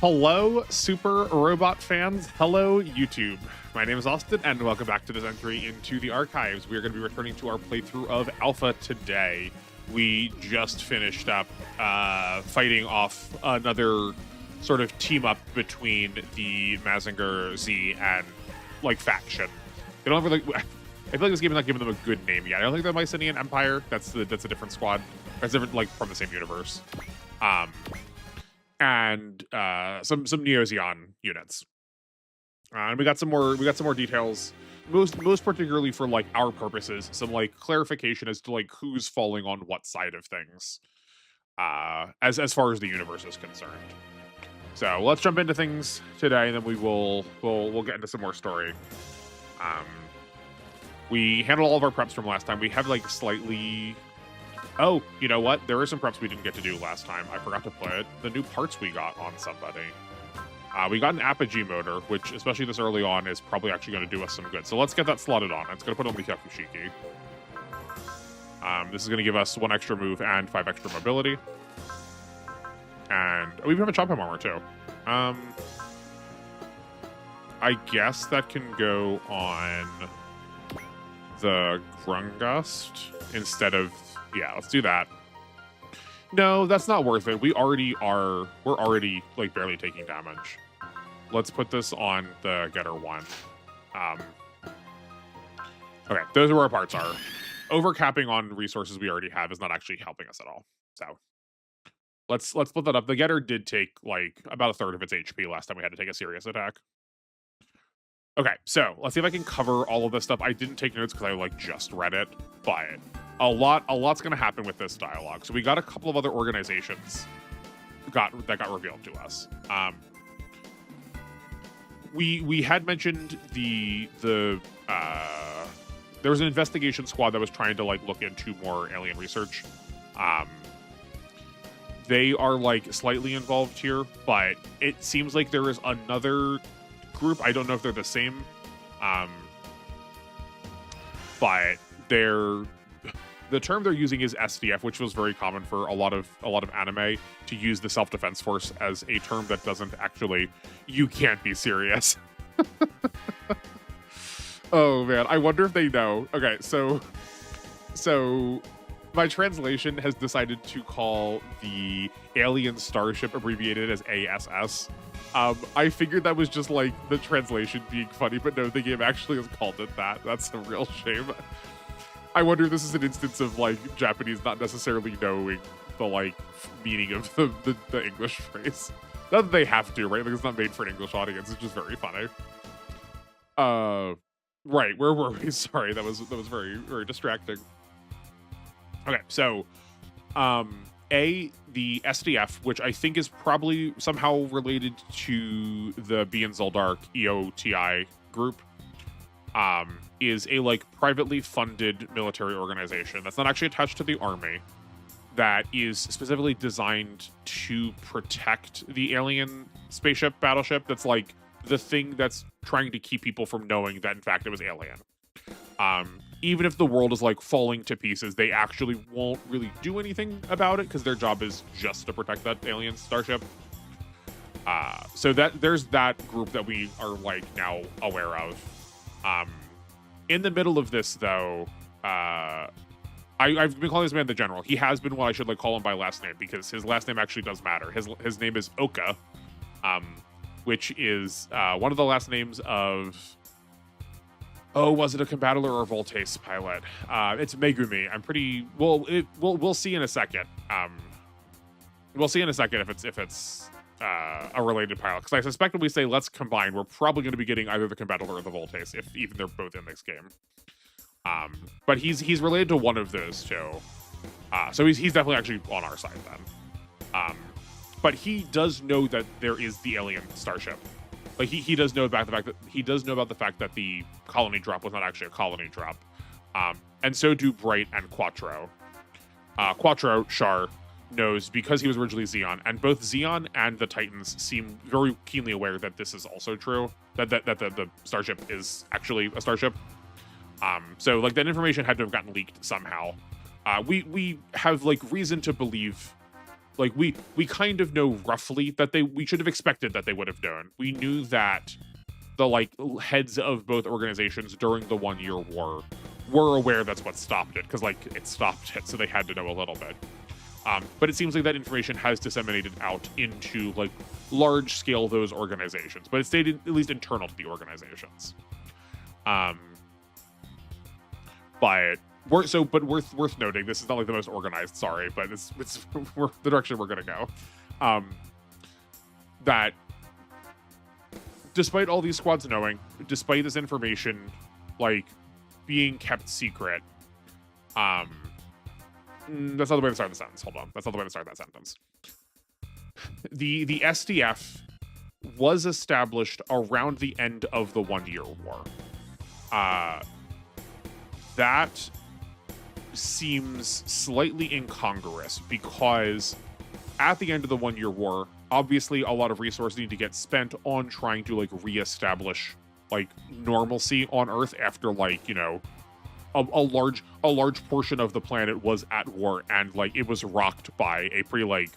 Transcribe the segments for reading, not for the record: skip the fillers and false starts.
Hello, Super Robot fans. Hello, YouTube. My name is Austin, and welcome back to this entry into the archives. We are going to be returning to our playthrough of Alpha today. We just finished up fighting off another sort of team-up between the Mazinger Z and, like, faction. They don't really... I feel like this game is not giving them a good name yet. I don't think the Mycenaean Empire, that's a different squad. That's different, like, from the same universe. And some Neo-Zeon units. And we got some more details, most particularly for like our purposes, some like clarification as to like who's falling on what side of things, as far as the universe is concerned. So let's jump into things today, and then we'll get into some more story. We handled all of our preps from last time. We have like slightly. Oh, you know what? There are some preps we didn't get to do last time. I forgot to put the new parts we got on somebody. We got an Apogee motor, which, especially this early on, is probably actually going to do us some good. So let's get that slotted on. It's going to put on the Hyakushiki. This is going to give us 1 extra move and 5 extra mobility. And we have a chop him armor, too. I guess that can go on the Grungust instead of... Yeah, let's do that. No, that's not worth it. We're already like barely taking damage. Let's put this on the Getter 1. Okay, those are where our parts are. Overcapping on resources we already have is not actually helping us at all. So let's split that up. The Getter did take like about a third of its HP last time we had to take a serious attack. Okay, so let's see if I can cover all of this stuff. I didn't take notes because I like just read it, but a lot's going to happen with this dialogue. So we got a couple of other organizations that got revealed to us. We had mentioned there was an investigation squad that was trying to like look into more alien research. They are like slightly involved here, but it seems like there is another group. I don't know if they're the same, but the term they're using is SDF, which was very common for a lot of anime to use the self-defense force as a term that doesn't actually. You can't be serious. Oh man, I wonder if they know. Okay, so my translation has decided to call the alien starship abbreviated as ASS. I figured that was just like the translation being funny, but no, the game actually has called it that. That's a real shame. I wonder if this is an instance of like Japanese not necessarily knowing the like meaning of the English phrase. Not that they have to, right? Like it's not made for an English audience. It's just very funny. Right, where were we? Sorry, that was very, very distracting. Okay, so the SDF, which I think is probably somehow related to the B and Zoldark EOTI group, is a like privately funded military organization that's not actually attached to the army, that is specifically designed to protect the alien spaceship battleship. That's like the thing that's trying to keep people from knowing that in fact it was alien. Even if the world is like falling to pieces, they actually won't really do anything about it because their job is just to protect that alien starship. So that there's that group that we are like now aware of. In the middle of this, though, I've been calling this man the General. He has been what I should like call him by last name because his last name actually does matter. His name is Oka, which is one of the last names of. Oh, was it a Combattler or a Voltace pilot? It's Megumi. I'm pretty. Well, we'll see in a second. We'll see in a second if it's a related pilot, because I suspect when we say let's combine, we're probably going to be getting either the Combattler or the Voltace, if even they're both in this game. But he's related to one of those two, so he's definitely actually on our side then. But he does know that there is the alien starship. Like he does know about the fact that the colony drop was not actually a colony drop, and so do Bright and Quattro. Quattro Char knows because he was originally Xeon, and both Xeon and the Titans seem very keenly aware that this is also true. That the starship is actually a starship. So like that information had to have gotten leaked somehow. We have like reason to believe like we kind of know roughly that we should have expected that they would have known. We knew that the like heads of both organizations during the 1 year war were aware that's what stopped it, because like it stopped it, so they had to know a little bit. But it seems like that information has disseminated out into like large scale those organizations, but it stayed at least internal to the organizations. But worth noting, this is not like the most organized. Sorry, but it's the direction we're gonna go. That despite all these squads knowing, despite this information like being kept secret, that's not the way to start the sentence. Hold on, that's not the way to start that sentence. The SDF was established around the end of the 1 year war. That seems slightly incongruous because at the end of the 1 year war, obviously a lot of resources need to get spent on trying to like reestablish like normalcy on Earth after like, you know, a large portion of the planet was at war and like it was rocked by a pretty like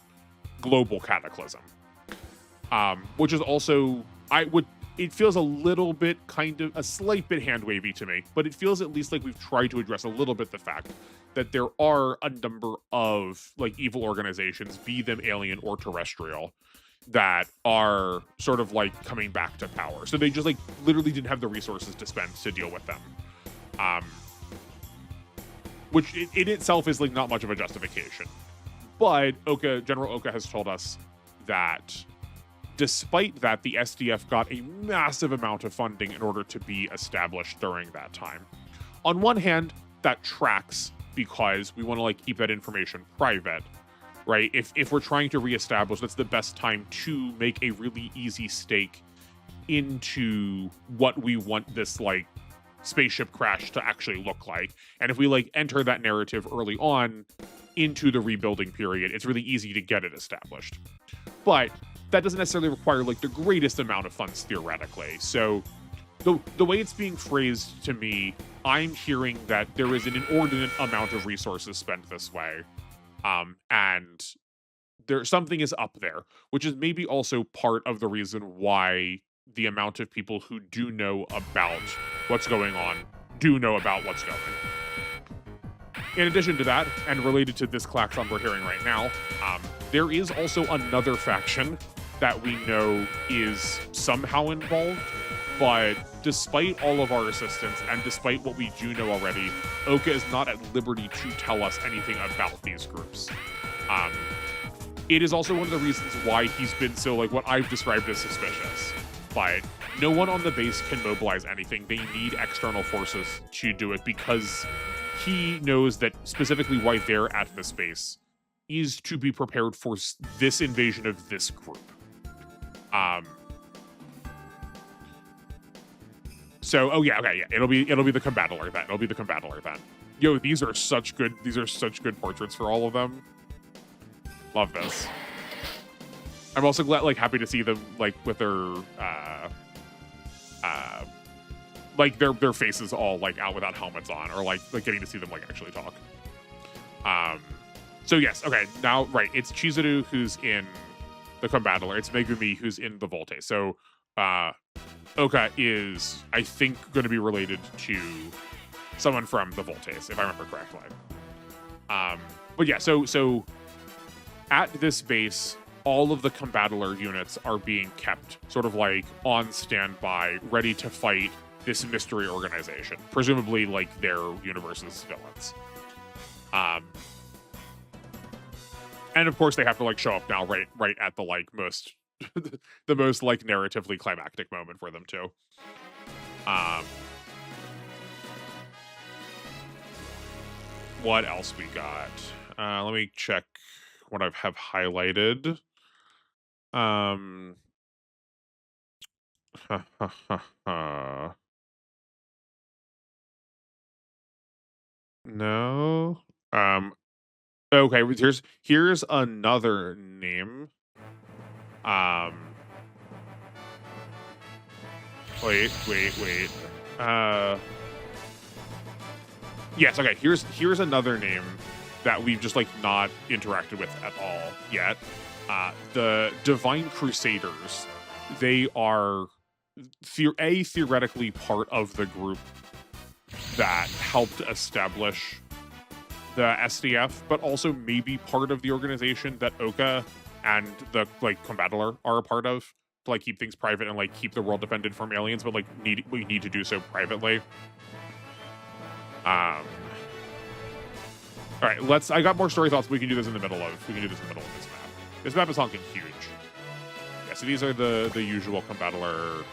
global cataclysm. Which is also, it feels a little bit kind of a slight bit hand wavy to me, but it feels at least like we've tried to address a little bit the fact that there are a number of like evil organizations, be them alien or terrestrial, that are sort of like coming back to power. So they just like literally didn't have the resources to spend to deal with them. Which in itself is like not much of a justification. But General Oka has told us that despite that, the SDF got a massive amount of funding in order to be established during that time. On one hand, that tracks because we want to like keep that information private, right? If we're trying to reestablish, that's the best time to make a really easy stake into what we want this like spaceship crash to actually look like. And if we like enter that narrative early on into the rebuilding period, it's really easy to get it established. But that doesn't necessarily require like the greatest amount of funds theoretically. So the way it's being phrased to me, I'm hearing that there is an inordinate amount of resources spent this way. And something is up there, which is maybe also part of the reason why the amount of people who do know about what's going on do know about what's going. In addition to that, and related to this klaxon we're hearing right now, there is also another faction that we know is somehow involved, but despite all of our assistance and despite what we do know already, Oka is not at liberty to tell us anything about these groups. It is also one of the reasons why he's been so like what I've described as suspicious. But no one on the base can mobilize anything. They need external forces to do it because he knows that specifically why they're at this base is to be prepared for this invasion of this group. So, it'll be the combat alert then. It'll be the combat alert then. Yo, these are such good portraits for all of them. Love this. I'm also happy to see them like with their like their faces all like out without helmets on, or like getting to see them like actually talk. So yes, okay, now right, it's Chizuru who's in the combat alert. It's Megumi who's in the Volte. So Oka is, I think, going to be related to someone from the Voltes, if I remember correctly. But yeah, so at this base, all of the combattler units are being kept sort of like on standby, ready to fight this mystery organization, presumably like their universe's villains. And of course they have to like show up now right at the like most the most like narratively climactic moment for them too. What else we got? Let me check what I have highlighted. No. Okay, here's another name. Wait. Yes, okay, here's another name that we've just like not interacted with at all yet. The Divine Crusaders, they are theoretically part of the group that helped establish the SDF, but also maybe part of the organization that Oka and the like Combattler are a part of to like keep things private and like keep the world defended from aliens, but like we need to do so privately. All right, I got more story thoughts. We can do this in the middle of this map. This map is honking huge. Yeah, so these are the usual Combattler,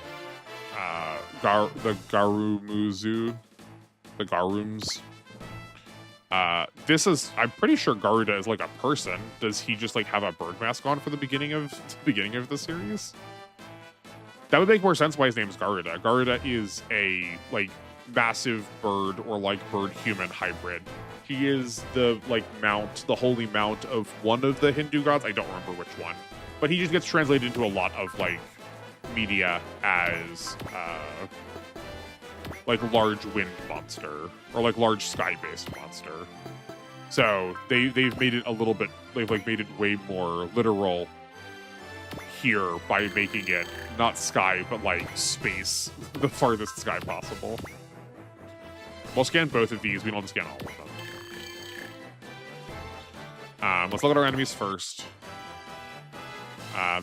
the Garumuzu, the Garums. This is, I'm pretty sure Garuda is like a person. Does he just like have a bird mask on for the beginning of the series? That would make more sense why his name is Garuda. Garuda is a like massive bird or like bird human hybrid. He is the like mount, the holy mount of one of the Hindu gods. I don't remember which one, but he just gets translated into a lot of like media as like large wind monster or like large sky-based monster. So they've made it a little bit, they've like made it way more literal here by making it not sky but like space, the farthest sky possible. We'll scan both of these. We don't scan all of them. Let's look at our enemies first.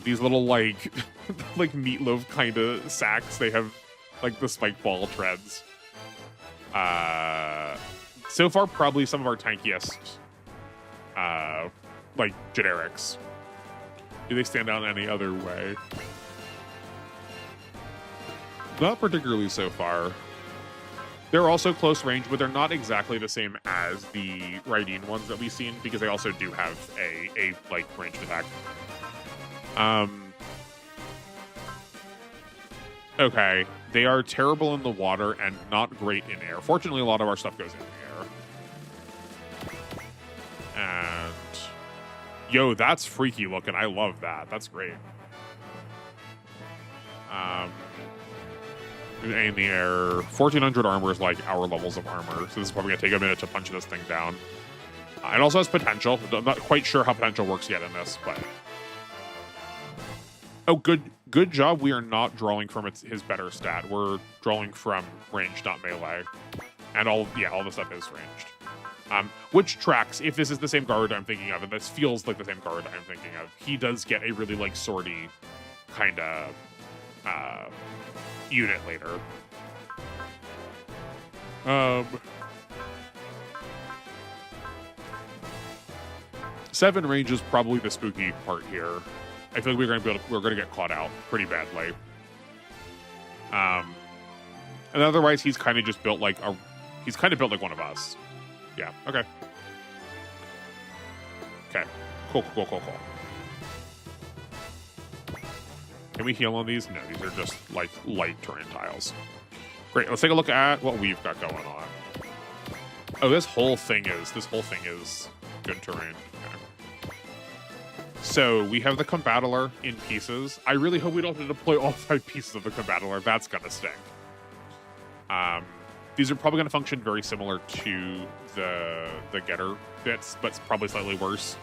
These little like like meatloaf kind of sacks. They have like the spike ball treads. So far, probably some of our tankiest like generics. Do they stand out in any other way? Not particularly so far. They're also close range, but they're not exactly the same as the Raideen ones that we've seen because they also do have a like ranged attack. Okay, they are terrible in the water and not great in air. Fortunately, a lot of our stuff goes in the air. And yo, that's freaky looking. I love that. That's great. In the air, 1400 armor is like our levels of armor, so this is probably gonna take a minute to punch this thing down. It also has potential. I'm not quite sure how potential works yet in this, but oh, good job. We are not drawing from his better stat. We're drawing from range, not melee, and all the stuff is ranged. Which tracks if this is the same guard I'm thinking of, and this feels like the same guard I'm thinking of. He does get a really like swordy kind of unit later. 7 range is probably the spooky part here. I feel like we're gonna get caught out pretty badly. And otherwise, he's kind of just built like one of us. Yeah. Okay. Okay. Cool. Can we heal on these? No, these are just like light terrain tiles. Great. Let's take a look at what we've got going on. Oh, this whole thing is good terrain. Okay. So we have the Combattler in pieces. I really hope we don't have to deploy all 5 pieces of the Combattler. That's gonna stink. These are probably gonna function very similar to the Getter bits, but it's probably slightly worse.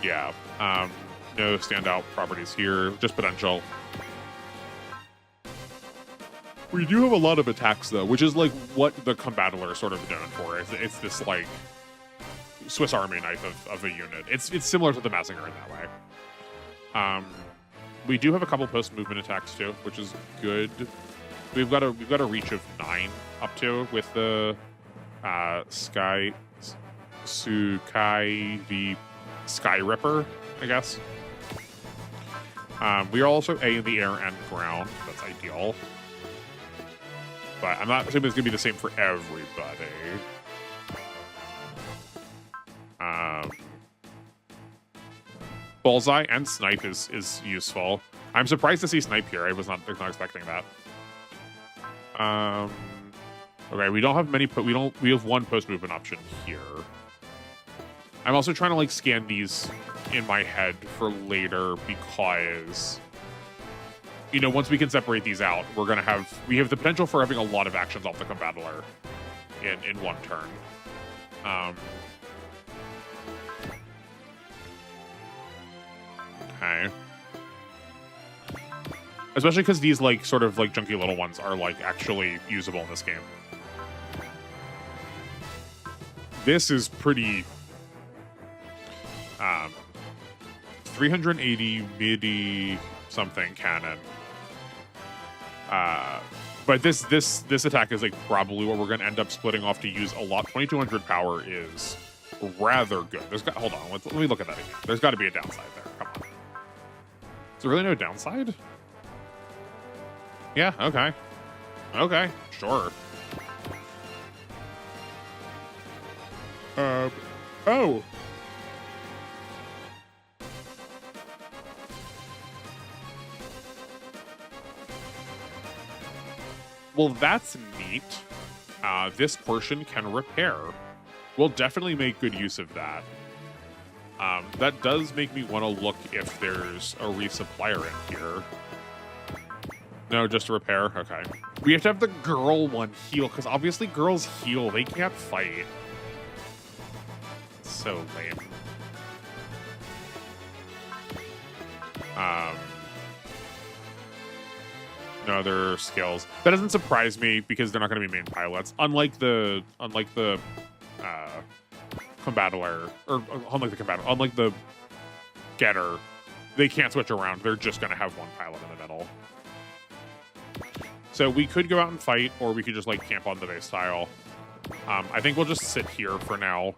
Yeah. No standout properties here, just potential. We do have a lot of attacks though, which is like what the Combattler is sort of known for. It's this like Swiss Army knife of a unit. It's similar to the Massacre in that way. We do have a couple post movement attacks too, which is good. We've got a reach of 9 up to with the Sukai the Sky Ripper, I guess. We are also A in the air and ground. That's ideal. But I'm not assuming it's going to be the same for everybody. Bullseye and Snipe is useful. I'm surprised to see Snipe here. I was not expecting that. Okay, we don't have many. We have 1 post movement option here. I'm also trying to like scan these in my head for later because, you know, once we can separate these out, we have the potential for having a lot of actions off the Combattler in one turn. Okay. Especially because these, like, sort of, like, junky little ones are, like, actually usable in this game. This is pretty... 380 midi something cannon. But this attack is, like, probably what we're going to end up splitting off to use a lot. 2200 power is rather good. Hold on, let me look at that again. There's got to be a downside there. Come on. Is there really no downside? Yeah, okay. Okay, sure. Oh. Well, that's neat. This portion can repair. We'll definitely make good use of that. That does make me want to look if there's a resupplier in here. No, just a repair? Okay. We have to have the girl one heal, because obviously girls heal. They can't fight. So lame. No other skills. That doesn't surprise me, because they're not going to be main pilots. Unlike the combattler, or unlike the getter, they can't switch around. They're just going to have one pilot in the middle. So we could go out and fight, or we could just, like, camp on the base tile. I think we'll just sit here for now.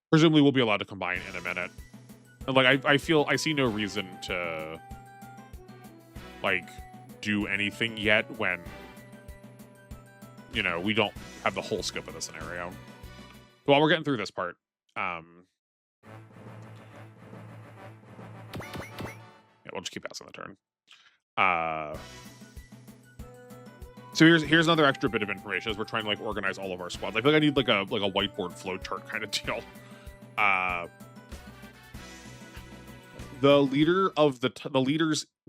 Presumably we'll be allowed to combine in a minute. And, like, I see no reason to, like, do anything yet when, you know, we don't have the whole scope of the scenario. While we're getting through this part, yeah, we'll just keep passing the turn. So here's another extra bit of information as we're trying to, like, organize all of our squads. I feel like I need like a whiteboard flowchart kind of deal. The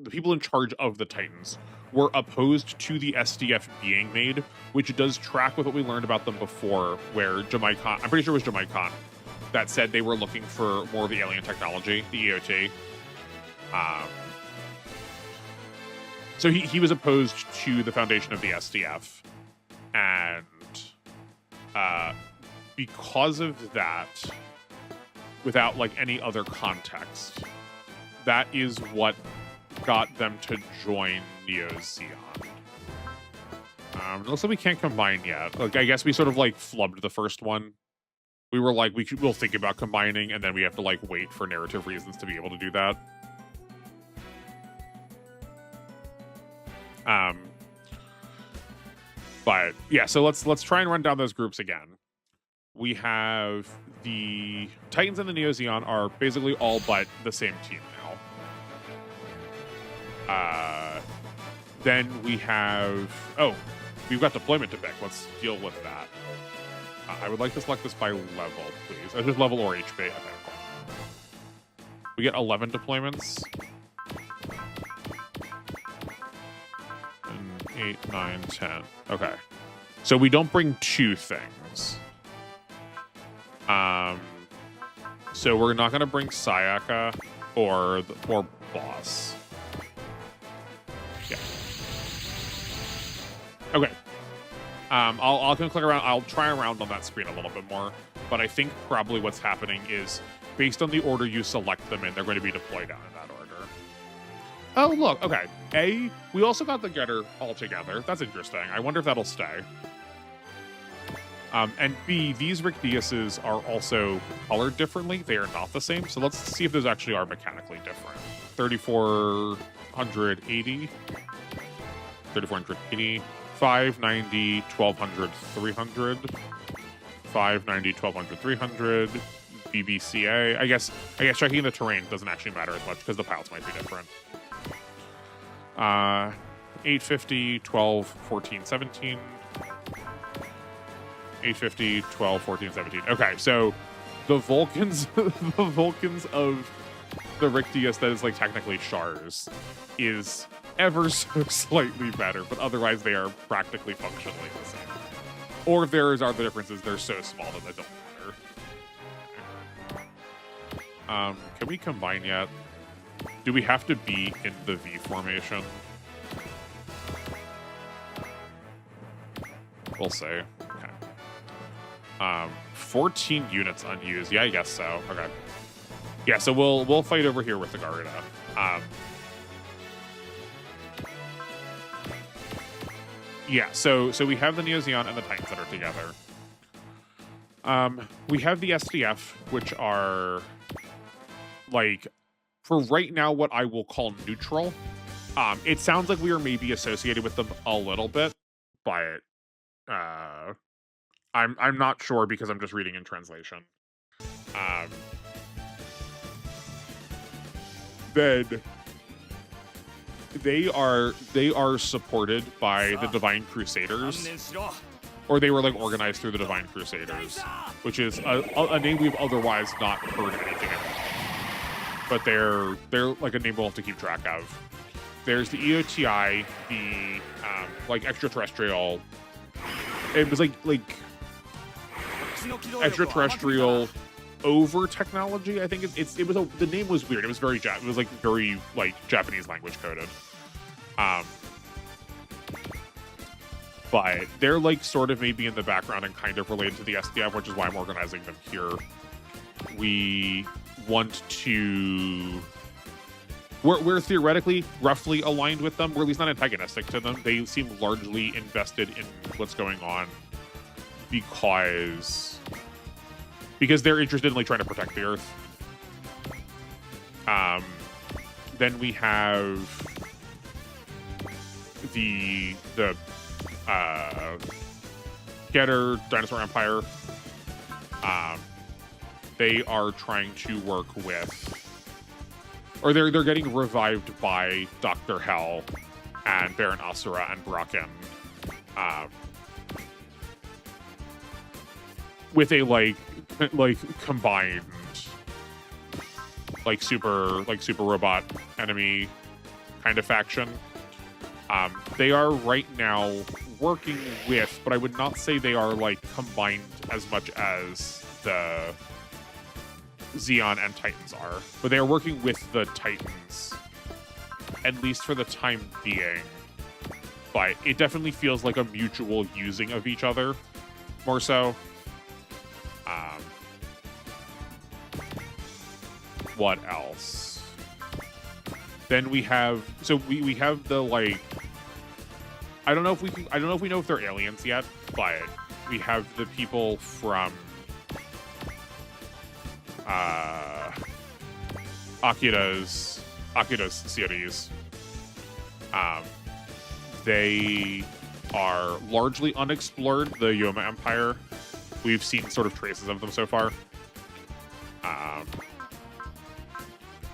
people in charge of the Titans were opposed to the SDF being made, which does track with what we learned about them before, where Jamaicon, I'm pretty sure it was Jamaicon, that said they were looking for more of the alien technology, the EOT. So he was opposed to the foundation of the SDF, and because of that, without, like, any other context, that is what got them to join Neo Zeon. It looks like we can't combine yet. Like, I guess we sort of, like, flubbed the first one. We were like, we'll think about combining, and then we have to, like, wait for narrative reasons to be able to do that. But yeah, so let's try and run down those groups again. We have the Titans and the Neo Zeon are basically all but the same team now. Then we have, we've got deployment to pick. Let's deal with that. I would like to select this by level, please. Just level or HP. Okay, cool. We get 11 deployments. 8, 9, 10. Okay. So we don't bring two things. So we're not going to bring Sayaka or Boss. Yeah. Okay. I'll click around. I'll try around on that screen a little bit more. But I think probably what's happening is, based on the order you select them in, they're going to be deployed down in that order. Oh, look. Okay. A, we also got the getter all together. That's interesting. I wonder if that'll stay. And B, these Ricdiuses are also colored differently. They are not the same. So let's see if those actually are mechanically different. 3480, 3480, 590, 1200, 300, 590, 1200, 300, BBCA. I guess checking the terrain doesn't actually matter as much because the pilots might be different. 850, 12, 14, 17. 850, 12, 14, 17. Okay, so the Vulcans, the Vulcans of the Ricdius that is, like, technically Shars is ever so slightly better, but otherwise they are practically functionally the same. Or if there are other differences, they're so small that they don't matter. Can we combine yet? Do we have to be in the V formation? We'll see. Okay. 14 units unused. Yeah, I guess so. Okay. Yeah, so we'll fight over here with the Garuda. Yeah, so we have the Neo Zeon and the Titans that are together. We have the SDF, which are like, for right now, what I will call neutral. It sounds like we are maybe associated with them a little bit, but I'm not sure because I'm just reading in translation. Then they are supported by the Divine Crusaders, or they were like organized through the Divine Crusaders, which is a name we've otherwise not heard anything about. But they're like a name we'll have to keep track of. There's the EOTI, the like extraterrestrial. It was like extraterrestrial over technology. I think it was the name was weird. It was very it was like very like Japanese language coded. But they're like sort of maybe in the background and kind of related to the SDF, which is why I'm organizing them here. We want to. We're theoretically roughly aligned with them. We're at least not antagonistic to them. They seem largely invested in what's going on because they're interested in like trying to protect the Earth. Then we have the Getter Dinosaur Empire. They are trying to work with, or they're getting revived by Dr. Hell and Baron Asura and Bracken, with a like combined like super robot enemy kind of faction. They are right now working with, but I would not say they are like combined as much as the Zeon and Titans are, but they are working with the Titans, at least for the time being. But it definitely feels like a mutual using of each other, more so. What else? Then we have, so we have the like, I don't know if we know if they're aliens yet, but we have the people from Akira's series. They are largely unexplored, the Yoma Empire. We've seen sort of traces of them so far.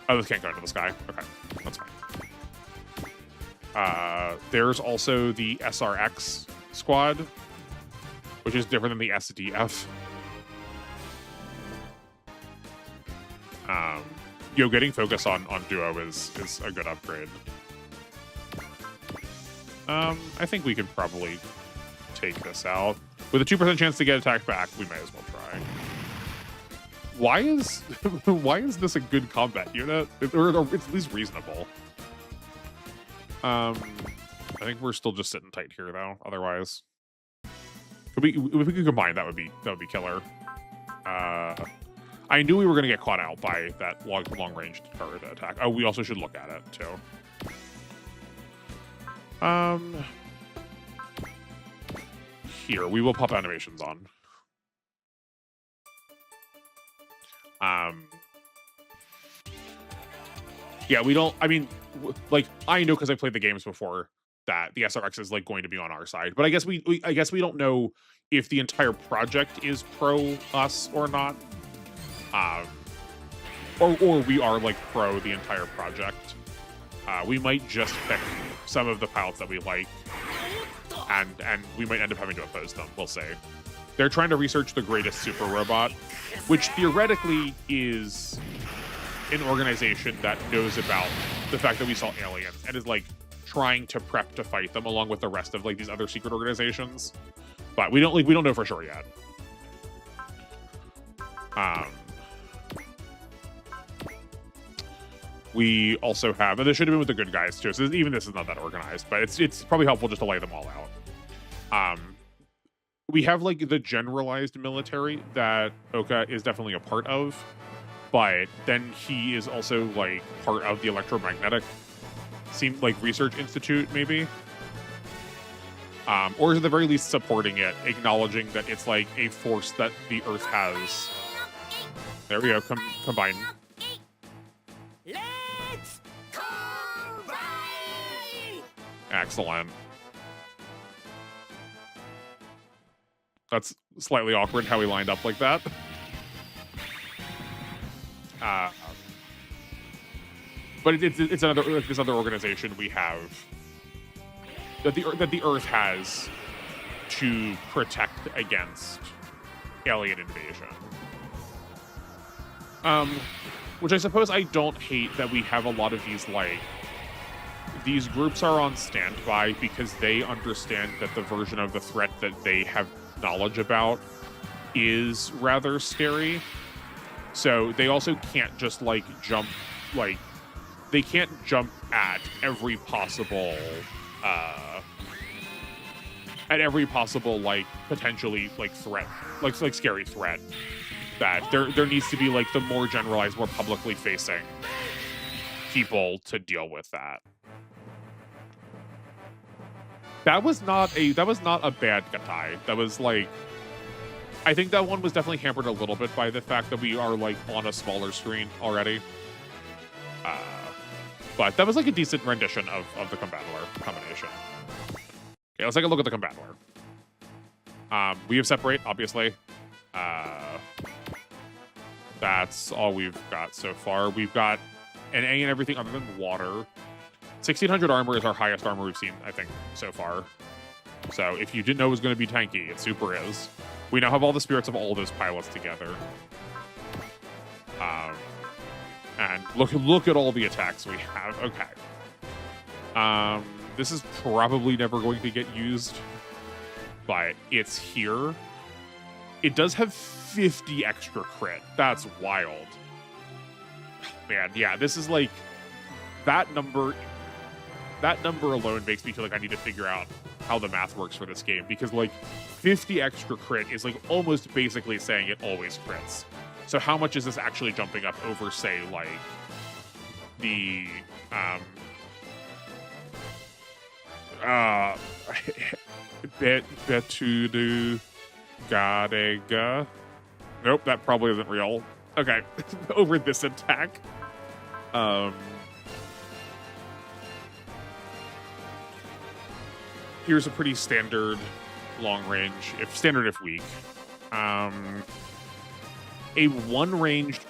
Oh, this can't go into the sky. Okay, that's fine. There's also the SRX squad, which is different than the SDF. Getting focus on Duo is a good upgrade. I think we could probably take this out. With a 2% chance to get attacked back, we may as well try. Why is this a good combat unit? Or it's at least reasonable. I think we're still just sitting tight here though. Otherwise, if we could combine, that would be killer. I knew we were gonna get caught out by that long range Garuda attack. Oh, we also should look at it too. Here we will pop animations on. Yeah, we don't. I mean, like I know because I played the games before that the SRX is like going to be on our side, but I guess we don't know if the entire project is pro us or not. Or we are like pro the entire project. We might just pick some of the pilots that we like, and we might end up having to oppose them. We'll see. They're trying to research the greatest super robot, which theoretically is an organization that knows about the fact that we saw aliens and is like trying to prep to fight them along with the rest of like these other secret organizations. But we don't know for sure yet. We also have, and this should have been with the good guys too. So even this is not that organized, but it's probably helpful just to lay them all out. We have like the generalized military that Oka is definitely a part of, but then he is also like part of the electromagnetic research institute, maybe. Or at the very least supporting it, acknowledging that it's like a force that the Earth has. There we go, combine. Let's combine! Excellent. That's slightly awkward how we lined up like that. But it's another this other organization we have that the Earth has to protect against alien invasion. Which I suppose I don't hate that we have a lot of these groups are on standby because they understand that the version of the threat that they have knowledge about is rather scary. So they also can't just jump they can't jump at every possible potentially threat, scary threat. That there needs to be the more generalized, more publicly facing people to deal with that. That was not a bad Gatai. That was I think that one was definitely hampered a little bit by the fact that we are on a smaller screen already. But that was a decent rendition of the Combattler combination. Okay, let's take a look at the Combattler. We have Separate, obviously. That's all we've got so far. We've got an A in everything other than water. 1600 armor is our highest armor we've seen, I think, so far. So if you didn't know it was going to be tanky, it super is. We now have all the spirits of all those pilots together. And look at all the attacks we have. Okay. This is probably never going to get used, but it's here. It does have 50 extra crit. That's wild. Man, yeah, this is that number alone makes me feel like I need to figure out how the math works for this game, because 50 extra crit is almost basically saying it always crits. So how much is this actually jumping up over, say, the Betudu Gadega? Nope, that probably isn't real. Okay, over this attack. Here's a pretty standard long range, if weak. A one ranged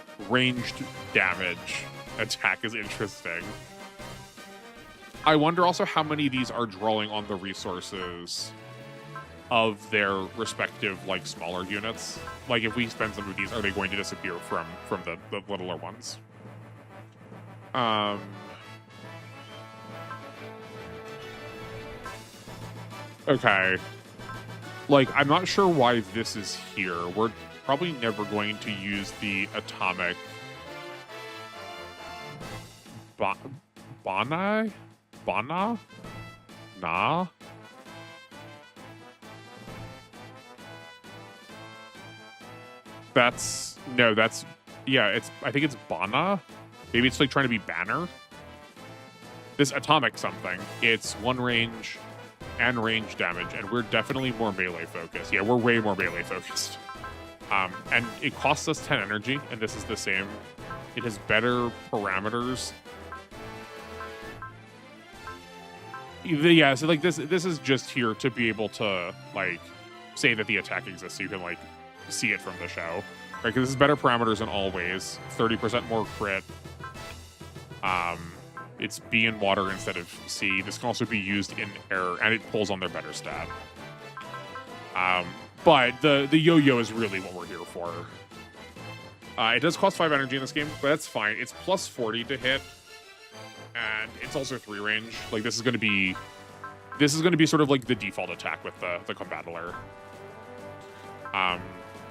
damage attack is interesting. I wonder also how many of these are drawing on the resources of their respective smaller units. If we spend some of these, are they going to disappear from the littler ones? Okay. I'm not sure why this is here. We're probably never going to use the atomic Bana? Nah? I think it's Bana. Maybe it's trying to be Banner. This atomic something. It's one range and range damage, and we're definitely more melee focused. Yeah, we're way more melee focused. And it costs us 10 energy, and this is the same. It has better parameters. Yeah, so this is just here to be able to say that the attack exists, so you can see it from the show. Right, because this is better parameters in all ways. 30% more crit. It's B in water instead of C. This can also be used in air, and it pulls on their better stat. But the yo-yo is really what we're here for. It does cost 5 energy in this game, but that's fine. It's plus 40 to hit, and it's also 3 range. This is going to be sort of the default attack with the Combattler.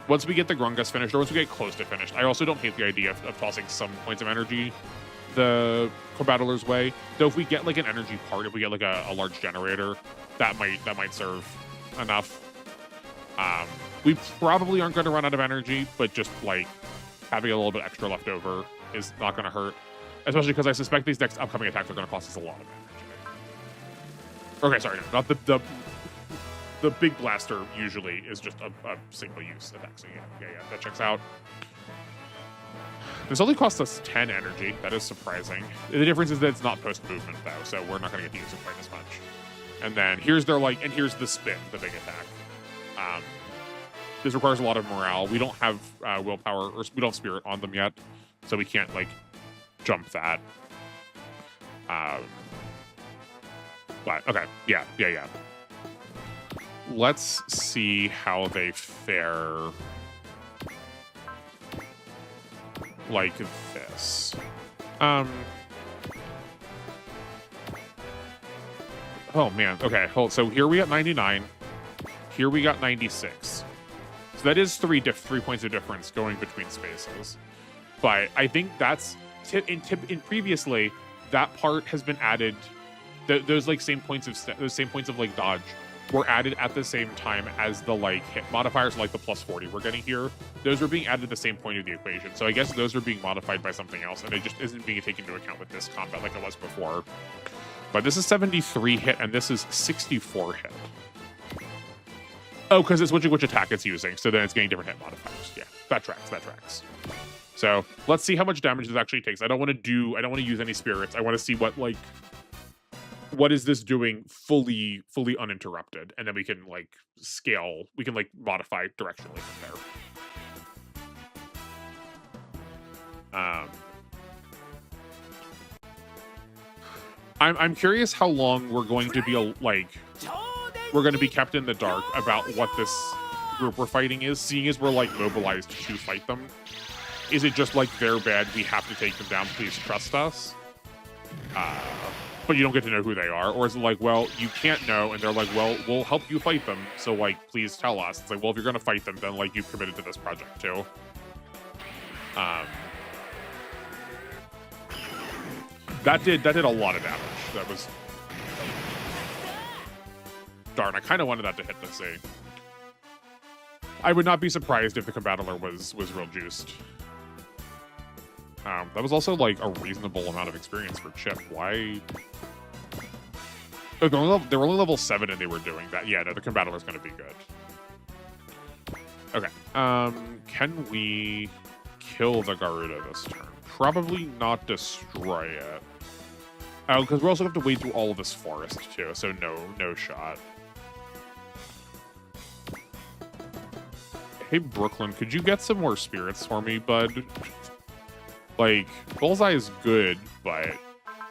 Once we get the Grungus finished, or once we get close to finished, I also don't hate the idea of tossing some points of energy the co-battlers way. Though if we get like an energy part, if we get like a large generator, that might serve enough. We probably aren't going to run out of energy, but just like having a little bit extra left over is not going to hurt. Especially because I suspect these next upcoming attacks are going to cost us a lot of energy. Okay, sorry, no, not the big blaster usually is just a single use attack. So yeah, that checks out. This only costs us 10 energy. That is surprising. The difference is that it's not post-movement, though, so we're not going to get to use it quite as much. And then here's their, like, and here's the spin, the big attack. This requires a lot of morale. We don't have willpower, or we don't have spirit on them yet, so we can't, like, jump that. But, okay, yeah. Let's see how they fare like this. Oh man, okay, so here we got 99, here we got 96. So that is three points of difference going between spaces. But I think that's in previously that part has been added. Those same points of like dodge were added at the same time as the like hit modifiers, like the plus 40 we're getting here. Those were being added at the same point of the equation. So I guess those are being modified by something else, and it just isn't being taken into account with this combat like it was before. But this is 73 hit, and this is 64 hit. Oh, because it's switching which attack it's using, so then it's getting different hit modifiers. Yeah, that tracks. So let's see how much damage this actually takes. I don't want to use any spirits. I want to see what is this doing fully uninterrupted, and then we can like scale, we can like modify directionally from there. I'm curious how long we're going to be we're going to be kept in the dark about what this group we're fighting is, seeing as we're like mobilized to fight them. Is it just like they're bad, we have to take them down, please trust us? But you don't get to know who they are? Or is it like, well, you can't know, and they're like, well, we'll help you fight them, so like, please tell us. It's like, well, if you're gonna fight them, then like, you've committed to this project too. That did a lot of damage. That was... Darn, I kind of wanted that to hit the C. I would not be surprised if the Combattler was real juiced. That was also like a reasonable amount of experience for Chip. Why? Oh, they were only level 7 and they were doing that. Yeah, no, the Combattler is going to be good. Okay. Can we kill the Garuda this turn? Probably not destroy it. Oh, because we also have to wade through all of this forest too, so no shot. Hey, Brooklyn, could you get some more spirits for me, bud? Like, Bullseye is good, but...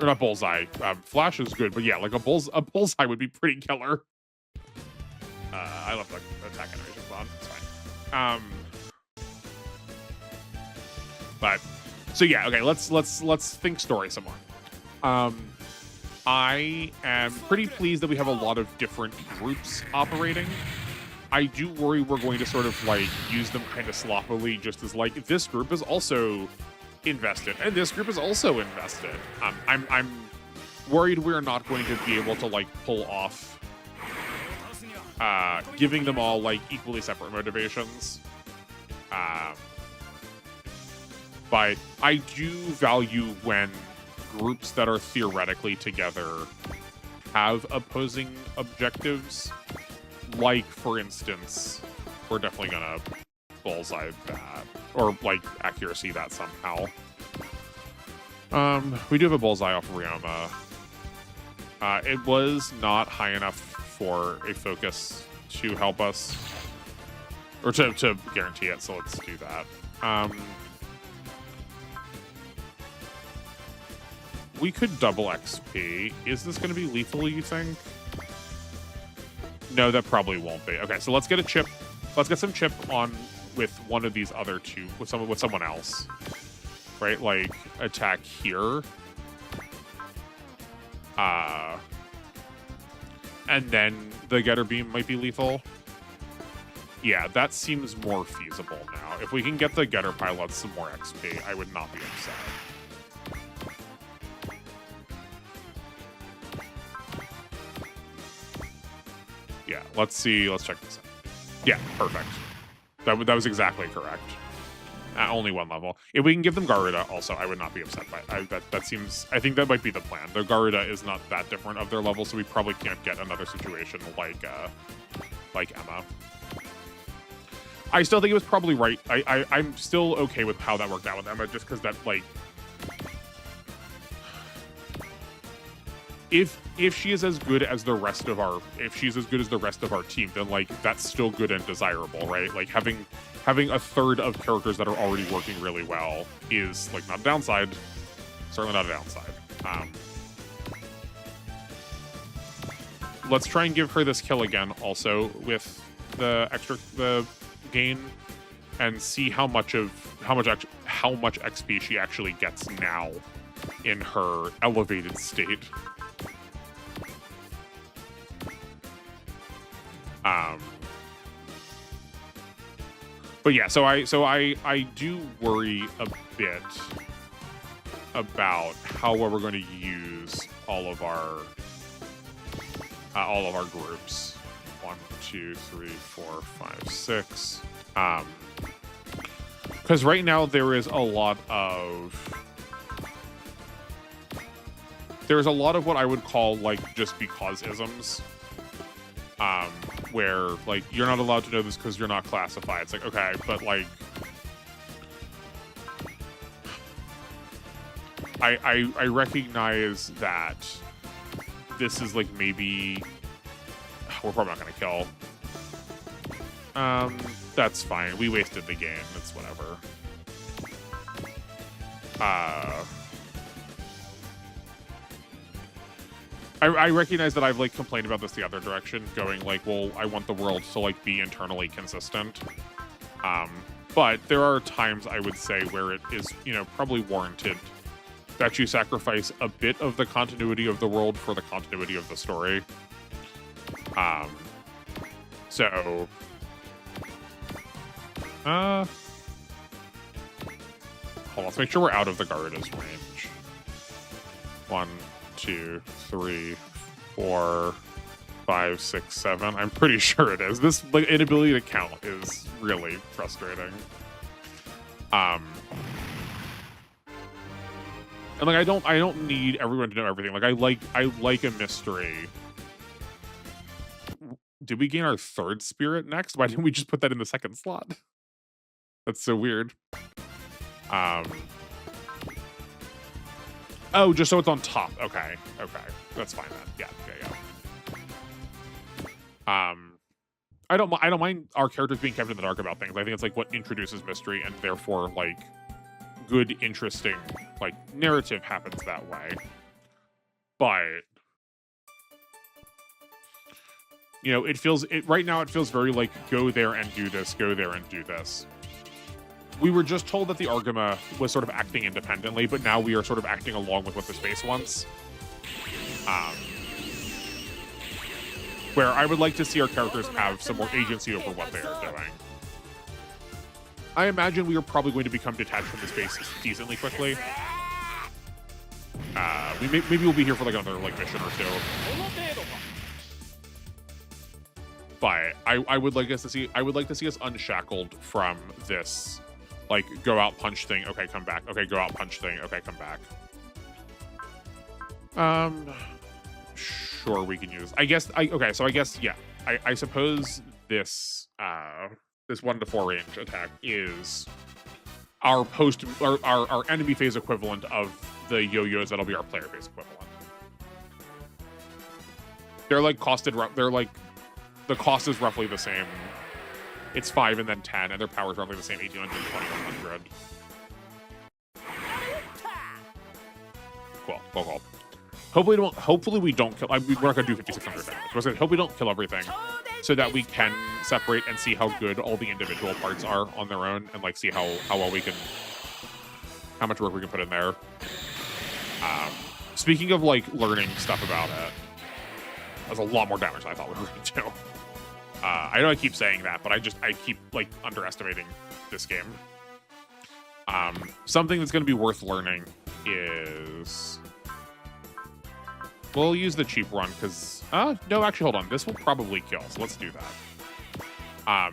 Or not Bullseye. Flash is good, but yeah, like a Bullseye would be pretty killer. I left the attack animations on. It's fine. But... So yeah, okay, let's think story some more. I am pretty pleased that we have a lot of different groups operating. I do worry we're going to sort of like use them kind of sloppily, just as like this group is also invested and this group is also invested. I'm worried we're not going to be able to like pull off giving them all like equally separate motivations. But I do value when groups that are theoretically together have opposing objectives. Like, for instance, we're definitely gonna bullseye that, or like accuracy that somehow. We do have a bullseye off of Ryoma. It was not high enough for a focus to help us, or to guarantee it, so let's do that. We could double XP. Is this going to be lethal, you think? No, that probably won't be. Okay, so let's get a chip. Let's get some chip on with one of these other two, with someone else. Right? Like, attack here. And then the Getter Beam might be lethal. Yeah, that seems more feasible now. If we can get the Getter Pilots some more XP, I would not be upset. Yeah, let's see. Let's check this out. Yeah, perfect. That was exactly correct. Only one level. If we can give them Garuda, also, I would not be upset by it. That seems. I think that might be the plan. The Garuda is not that different of their level, so we probably can't get another situation like Emma. I still think it was probably right. I'm still okay with how that worked out with Emma, just because that like. If she is as good as the rest of our team, then like that's still good and desirable, right? Like having a third of characters that are already working really well is like not a downside. Certainly not a downside. Let's try and give her this kill again, also with the gain, and see how much XP she actually gets now in her elevated state. But yeah, so I do worry a bit about how we're going to use all of our groups. 1, 2, 3, 4, 5, 6. Because right now there is a lot of what I would call like just because isms. Where like you're not allowed to know this because you're not classified. It's like, okay, but like I recognize that this is like maybe we're probably not gonna kill. That's fine. We wasted the game. It's whatever. I recognize that I've like complained about this the other direction, going like, well, I want the world to like be internally consistent. But there are times I would say where it is, probably warranted that you sacrifice a bit of the continuity of the world for the continuity of the story. So hold on, let's make sure we're out of the Garuda's range. 1, 2, 3, 4, 5, 6, 7. I'm pretty sure it is. This like inability to count is really frustrating. And like I don't need everyone to know everything. Like I like a mystery. Did we gain our third spirit next? Why didn't we just put that in the second slot? That's so weird. Oh, just so it's on top. Okay. That's fine then. Yeah. I don't mind our characters being kept in the dark about things. I think it's like what introduces mystery, and therefore like good, interesting like narrative happens that way. But right now it feels very like go there and do this, go there and do this. We were just told that the Argama was sort of acting independently, but now we are sort of acting along with what the space wants. Where I would like to see our characters have some more agency over what they are doing. I imagine we are probably going to become detached from the space decently quickly. Maybe we'll be here for like another like mission or two. But I would like to see us unshackled from this. Like, go out, punch thing, okay, come back. Okay, go out, punch thing, okay, come back. Sure, we can use... I guess, yeah. I suppose this, this 1 to 4 range attack is our enemy phase equivalent of the yo-yos that'll be our player phase equivalent. They're like the cost is roughly the same. It's 5 and then 10, and their power is roughly the same, 1800 and 2100. Cool. Hopefully we don't kill. We're not gonna do 5600 damage. We're gonna hope we don't kill everything, so that we can separate and see how good all the individual parts are on their own, and like see how well we can, how much work we can put in there. Speaking of like learning stuff about it, that's a lot more damage than I thought we were gonna do. I know I keep saying that, but I keep like underestimating this game. Something that's going to be worth learning is We'll use the cheap run because no, actually, hold on. This will probably kill, so let's do that.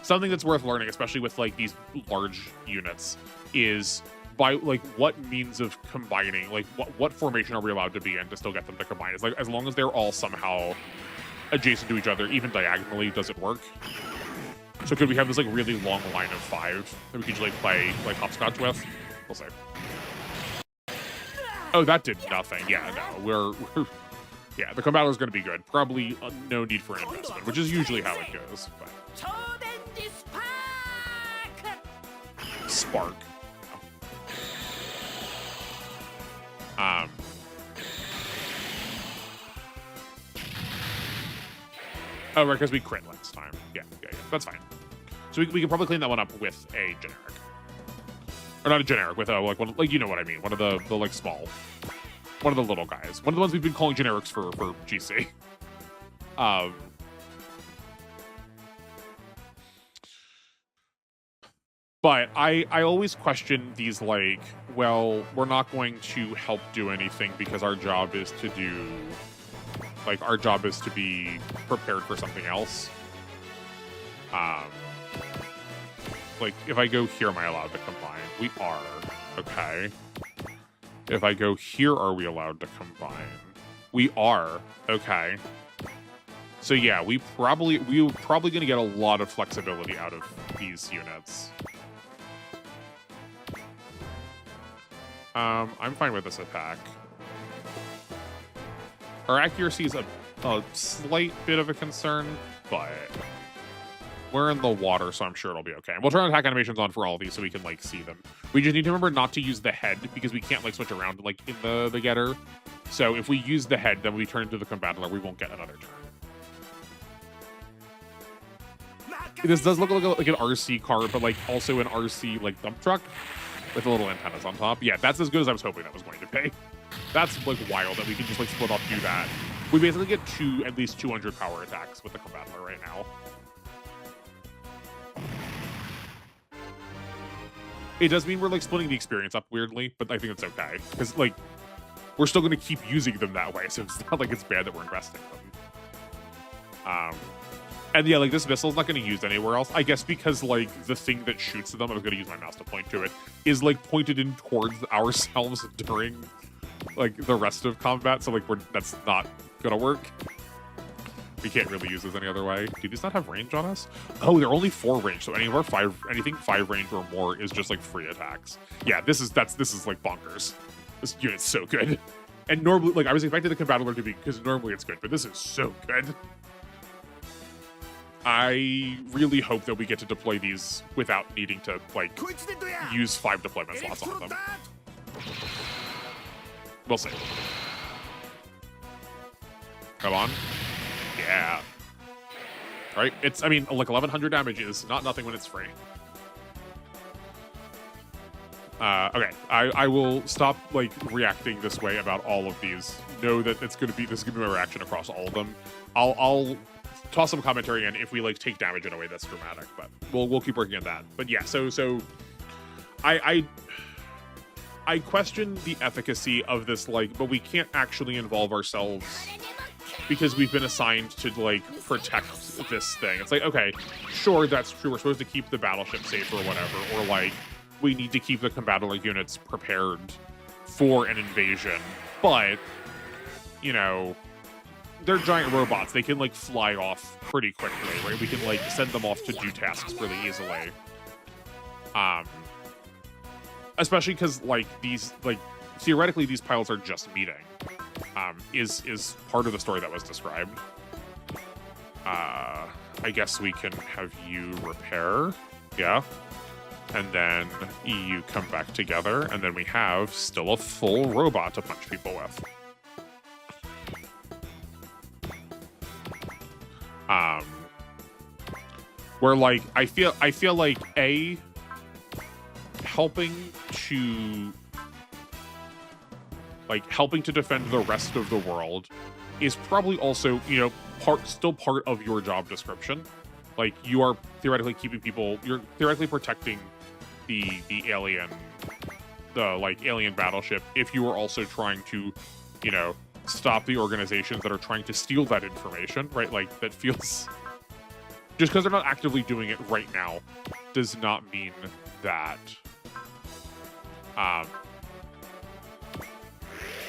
Something that's worth learning, especially with like these large units, is by like what means of combining, like what formation are we allowed to be in to still get them to combine? It's like as long as they're all somehow adjacent to each other, even diagonally, does it work? So could we have this like really long line of 5 that we could just like play like hopscotch with? We'll see. Oh, that did nothing. Yeah, no, we're yeah, the combattler is going to be good. Probably no need for an investment, which is usually how it goes. But. Spark. Oh, right, because we crit last time. Yeah, that's fine. So we can probably clean that one up with a generic. Or not a generic, with a, like, one, like, you know what I mean. One of the like, small. One of the little guys. One of the ones we've been calling generics for GC. But I always question these, like, well, we're not going to help do anything because our job is to do... Like, our job is to be prepared for something else. Like, if I go here, am I allowed to combine? We are. Okay. If I go here, are we allowed to combine? We are. Okay. So yeah, we're probably going to get a lot of flexibility out of these units. I'm fine with this attack. Our accuracy is a slight bit of a concern, but we're in the water, so I'm sure it'll be okay. And we'll turn attack animations on for all of these so we can, like, see them. We just need to remember not to use the head because we can't, like, switch around, like, in the getter. So if we use the head, then we turn into the combattler, we won't get another turn. This does look like an RC car, but, like, also an RC, like, dump truck with the little antennas on top. Yeah, that's as good as I was hoping that was going to be. That's, like, wild that we can just, like, split off, do that. We basically get at least 200 power attacks with the combattler right now. It does mean we're, like, splitting the experience up weirdly, but I think it's okay. Because, like, we're still going to keep using them that way, so it's not like it's bad that we're investing them. And yeah, like, this missile's not going to be used anywhere else. I guess because, like, the thing that shoots them, I was going to use my mouse to point to it, is, like, pointed in towards ourselves during, like, the rest of combat. So, like, that's not going to work. We can't really use this any other way. Do these not have range on us? Oh, they're only 4 range, so anything 5 range or more is just, like, free attacks. Yeah, this is like, bonkers. This unit's so good. And normally, like, I was expecting the combattler to be, because normally it's good, but this is so good. I really hope that we get to deploy these without needing to, like, use 5 deployment slots on them. We'll see. Come on. Yeah. Right? It's, I mean, like, 1100 damage is not nothing when it's free. Okay. I will stop, like, reacting this way about all of these. Know that this is going to be my reaction across all of them. I'll toss some commentary in if we, like, take damage in a way that's dramatic, but we'll keep working at that. But yeah, so I question the efficacy of this, like, but we can't actually involve ourselves because we've been assigned to, like, protect this thing. It's like, okay, sure, that's true. We're supposed to keep the battleship safe or whatever, or, like, we need to keep the combattler units prepared for an invasion. But, you know, they're giant robots. They can, like, fly off pretty quickly, right? We can, like, send them off to do tasks really easily. Especially because, like, these, like, theoretically, these pilots are just meeting. Is part of the story that was described. I guess we can have you repair. Yeah. And then you come back together, and then we have still a full robot to punch people with. Where, like, I feel like helping to defend the rest of the world is probably also, you know, still part of your job description. Like, you are theoretically you're theoretically protecting the alien battleship if you are also trying to, you know, stop the organizations that are trying to steal that information, right? Like, that feels... Just because they're not actively doing it right now does not mean that...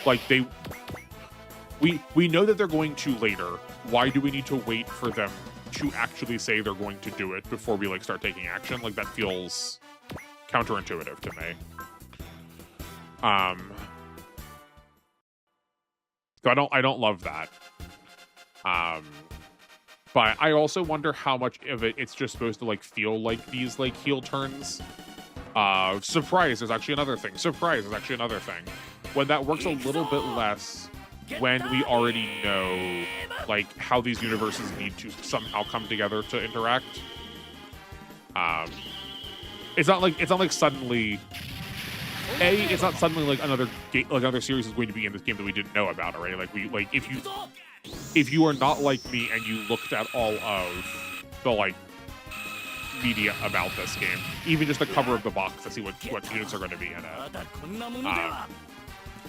like, we know that they're going to later. Why do we need to wait for them to actually say they're going to do it before we, like, start taking action? Like, that feels counterintuitive to me. So I don't love that. But I also wonder how much of it's just supposed to, like, feel like these, like, heel turns. Surprise is actually another thing. Surprise is actually another thing. When that works a little bit less when we already know, like, how these universes need to somehow come together to interact. It's not like suddenly... it's not suddenly like another series is going to be in this game that we didn't know about already. Like, if you are not like me and you looked at all of the, like, media about this game, even just the cover of the box to see what units are going to be in it.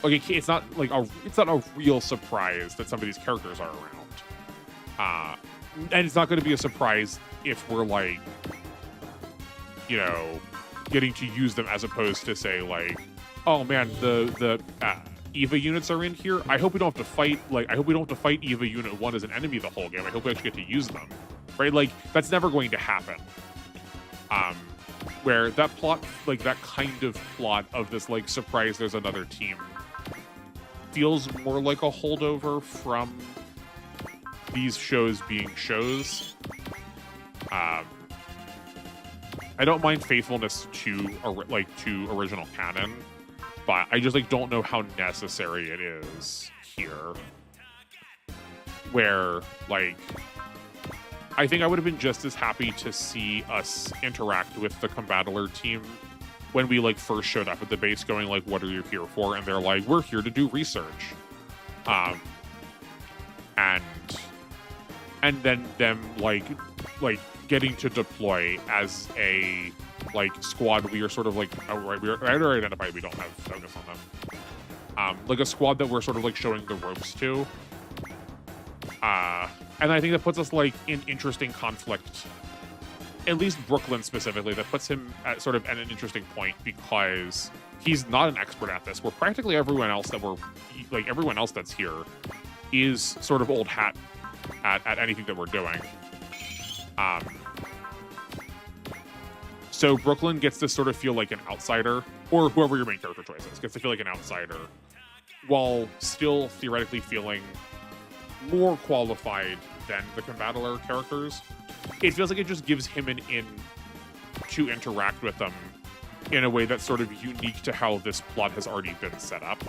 Like, it's not a real surprise that some of these characters are around. And it's not going to be a surprise if we're, like, you know, getting to use them as opposed to, say, like, oh man, the EVA units are in here. I hope we don't have to fight, like, I hope we don't have to fight EVA Unit 1 as an enemy the whole game. I hope we actually get to use them, right? Like, that's never going to happen. Where that plot, like, that kind of plot of this, like, surprise there's another team feels more like a holdover from these shows being shows. I don't mind faithfulness to original canon, but I just, like, don't know how necessary it is here. Where, like, I think I would have been just as happy to see us interact with the Combattler team when we, like, first showed up at the base going, like, what are you here for? And they're like, we're here to do research. And then them, like getting to deploy as a, like, squad. We are sort of like, oh, right, we already identified we don't have bonus on them. Like a squad that we're sort of, like, showing the ropes to. And I think that puts us, like, in interesting conflict. At least Brooklyn specifically, that puts him at sort of at an interesting point because he's not an expert at this. Where practically everyone else everyone else that's here is sort of old hat at anything that we're doing. So Brooklyn gets to sort of feel like an outsider, or whoever your main character choice is, gets to feel like an outsider, while still theoretically feeling more qualified than the Combattler characters. It feels like it just gives him an in to interact with them in a way that's sort of unique to how this plot has already been set up.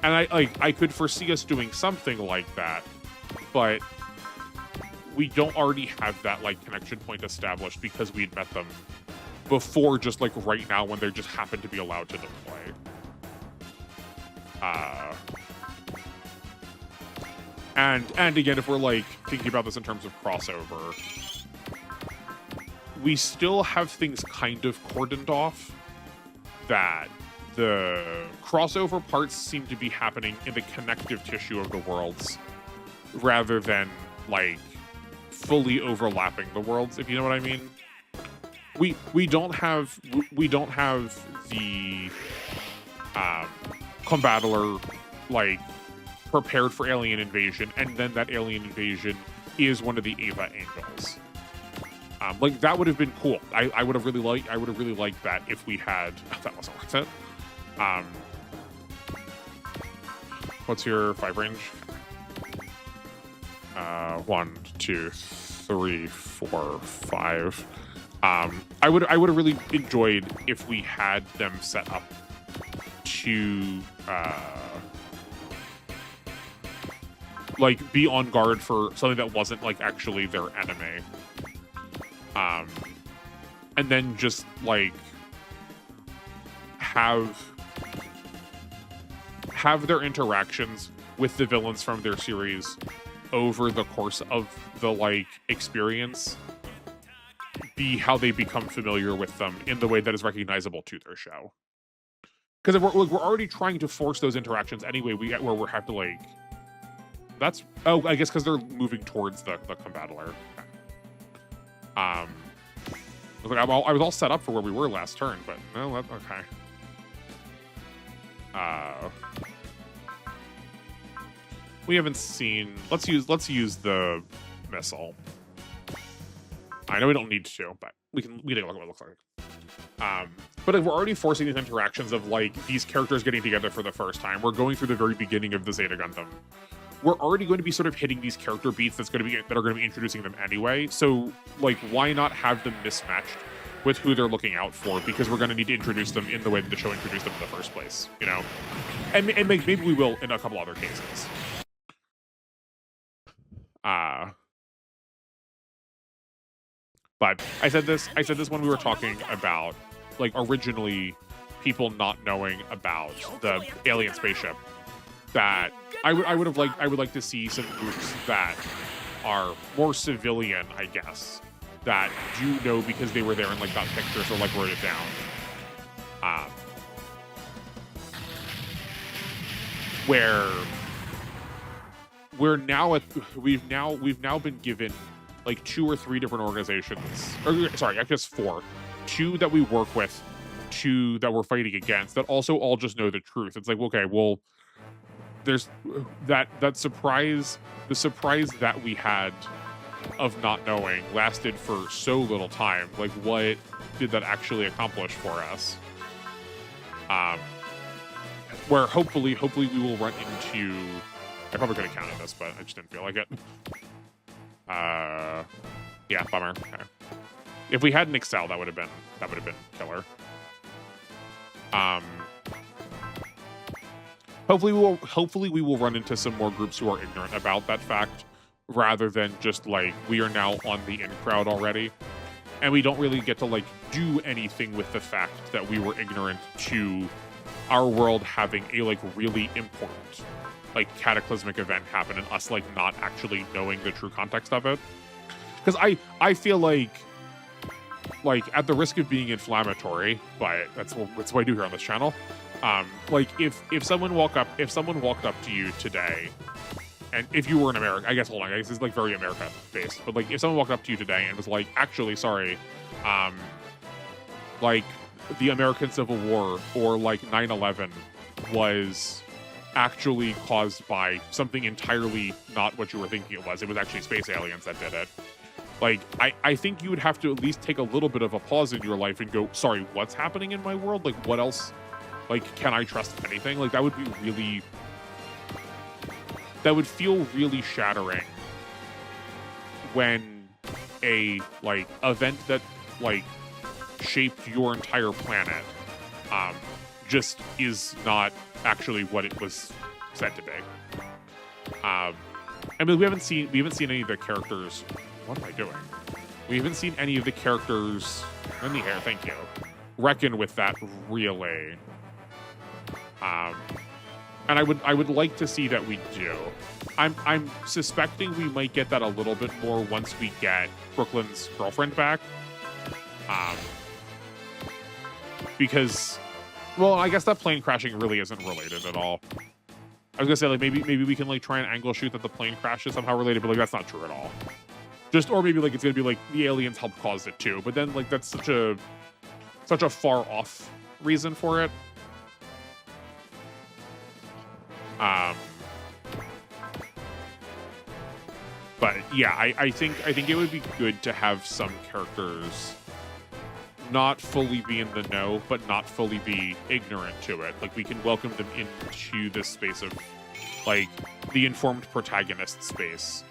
And I could foresee us doing something like that, but we don't already have that, like, connection point established because we'd met them before, just, like, right now when they just happen to be allowed to deploy. And again, if we're, like, thinking about this in terms of crossover, we still have things kind of cordoned off that the crossover parts seem to be happening in the connective tissue of the worlds rather than, like, fully overlapping the worlds, if you know what I mean. We don't have the Combattler, like, prepared for alien invasion, and then that alien invasion is one of the Ava angels. Like, that would have been cool. I would have really liked that if we had. That wasn't worth it. What's your 5 range? 1, 2, 3, 4, 5. I would have really enjoyed if we had them set up to like, be on guard for something that wasn't, like, actually their enemy. And then just, like, have their interactions with the villains from their series over the course of the, like, experience be how they become familiar with them in the way that is recognizable to their show. Because we're already trying to force those interactions anyway. Where we have to like. That's I guess because they're moving towards the combattler. I was all set up for where we were last turn, but no, okay. We haven't seen. Let's use the missile. I know we don't need to, but we take a look at what it looks like. But if we're already forcing these interactions of like these characters getting together for the first time, we're going through the very beginning of the Zeta Gundam. We're already going to be sort of hitting these character beats that are going to be introducing them anyway. So like, why not have them mismatched with who they're looking out for? Because we're going to need to introduce them in the way that the show introduced them in the first place, you know? And maybe we will in a couple other cases. But I said this when we were talking about like originally people not knowing about the alien spaceship. That I would like to see some groups that are more civilian, I guess, that do know because they were there and like got pictures or like wrote it down. Where we're now at we've now been given like 2 or 3 different organizations, or sorry, I guess 4. 2 that we work with, 2 that we're fighting against, that also all just know the truth. It's like, okay, well, there's that surprise, the surprise that we had of not knowing lasted for so little time. Like, what did that actually accomplish for us? Where hopefully we will run into. I probably could have counted this, but I just didn't feel like it. Yeah, bummer. Okay. If we had an Excel, that would have been killer. Hopefully we will run into some more groups who are ignorant about that fact, rather than just like we are now on the in crowd already, and we don't really get to like do anything with the fact that we were ignorant to our world having a like really important like cataclysmic event happen and us like not actually knowing the true context of it. Because I feel like at the risk of being inflammatory, but that's what I do here on this channel. Like if someone walked up to you today, and if you were in America, I guess this is like very America based, but like if someone walked up to you today and was like, actually, sorry, like the American Civil War or like 9/11 was actually caused by something entirely not what you were thinking it was. It was actually space aliens that did it. Like, I think you would have to at least take a little bit of a pause in your life and go, sorry, what's happening in my world? Like, what else? Like, can I trust anything? Like, that would feel really shattering when a, like, event that, like, shaped your entire planet just is not actually what it was said to be. I mean, we haven't seen any of the characters. What am I doing? We haven't seen any of the characters in the air. Thank you. Reckon with that really. And I would like to see that we do. I'm suspecting we might get that a little bit more once we get Brooklyn's girlfriend back. Because, well, I guess that plane crashing really isn't related at all. I was gonna say, like, maybe we can like try and angle shoot that the plane crash is somehow related, but like that's not true at all. Just, or maybe like it's gonna be like the aliens helped cause it too, but then like that's such a far off reason for it. But yeah, I think it would be good to have some characters not fully be in the know, but not fully be ignorant to it. Like, we can welcome them into this space of, like, the informed protagonist space.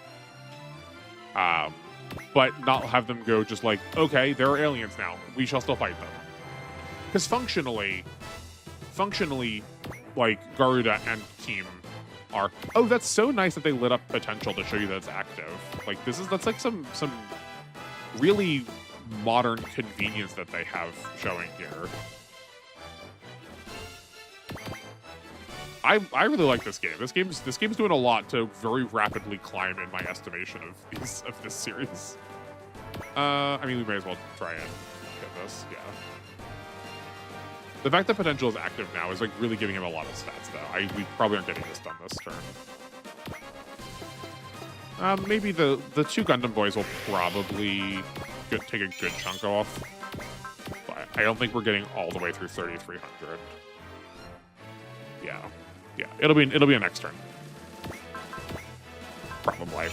But not have them go just like, okay, there are aliens now. We shall still fight them. Because functionally, like, Garuda and team are... Oh, that's so nice that they lit up potential to show you that it's active. Like, that's like some really modern convenience that they have showing here. I really like this game. This game's doing a lot to very rapidly climb in my estimation of this series. I mean, we may as well try and get this. Yeah. The fact that potential is active now is like really giving him a lot of stats, though. We probably aren't getting this done this turn. Maybe the two Gundam boys will probably take a good chunk off, but I don't think we're getting all the way through 3,300. Yeah, it'll be a next turn, probably.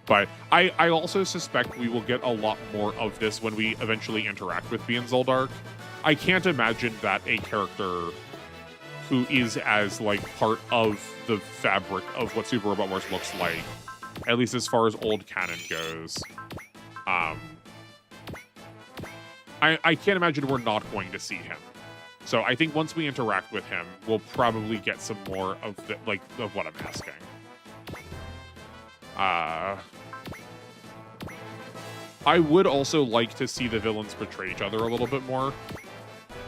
But I also suspect we will get a lot more of this when we eventually interact with Bien Zoldark. I can't imagine that a character who is as like part of the fabric of what Super Robot Wars looks like, at least as far as old canon goes, I can't imagine we're not going to see him. So I think once we interact with him, we'll probably get some more of the, of what I'm asking. I would also like to see the villains betray each other a little bit more,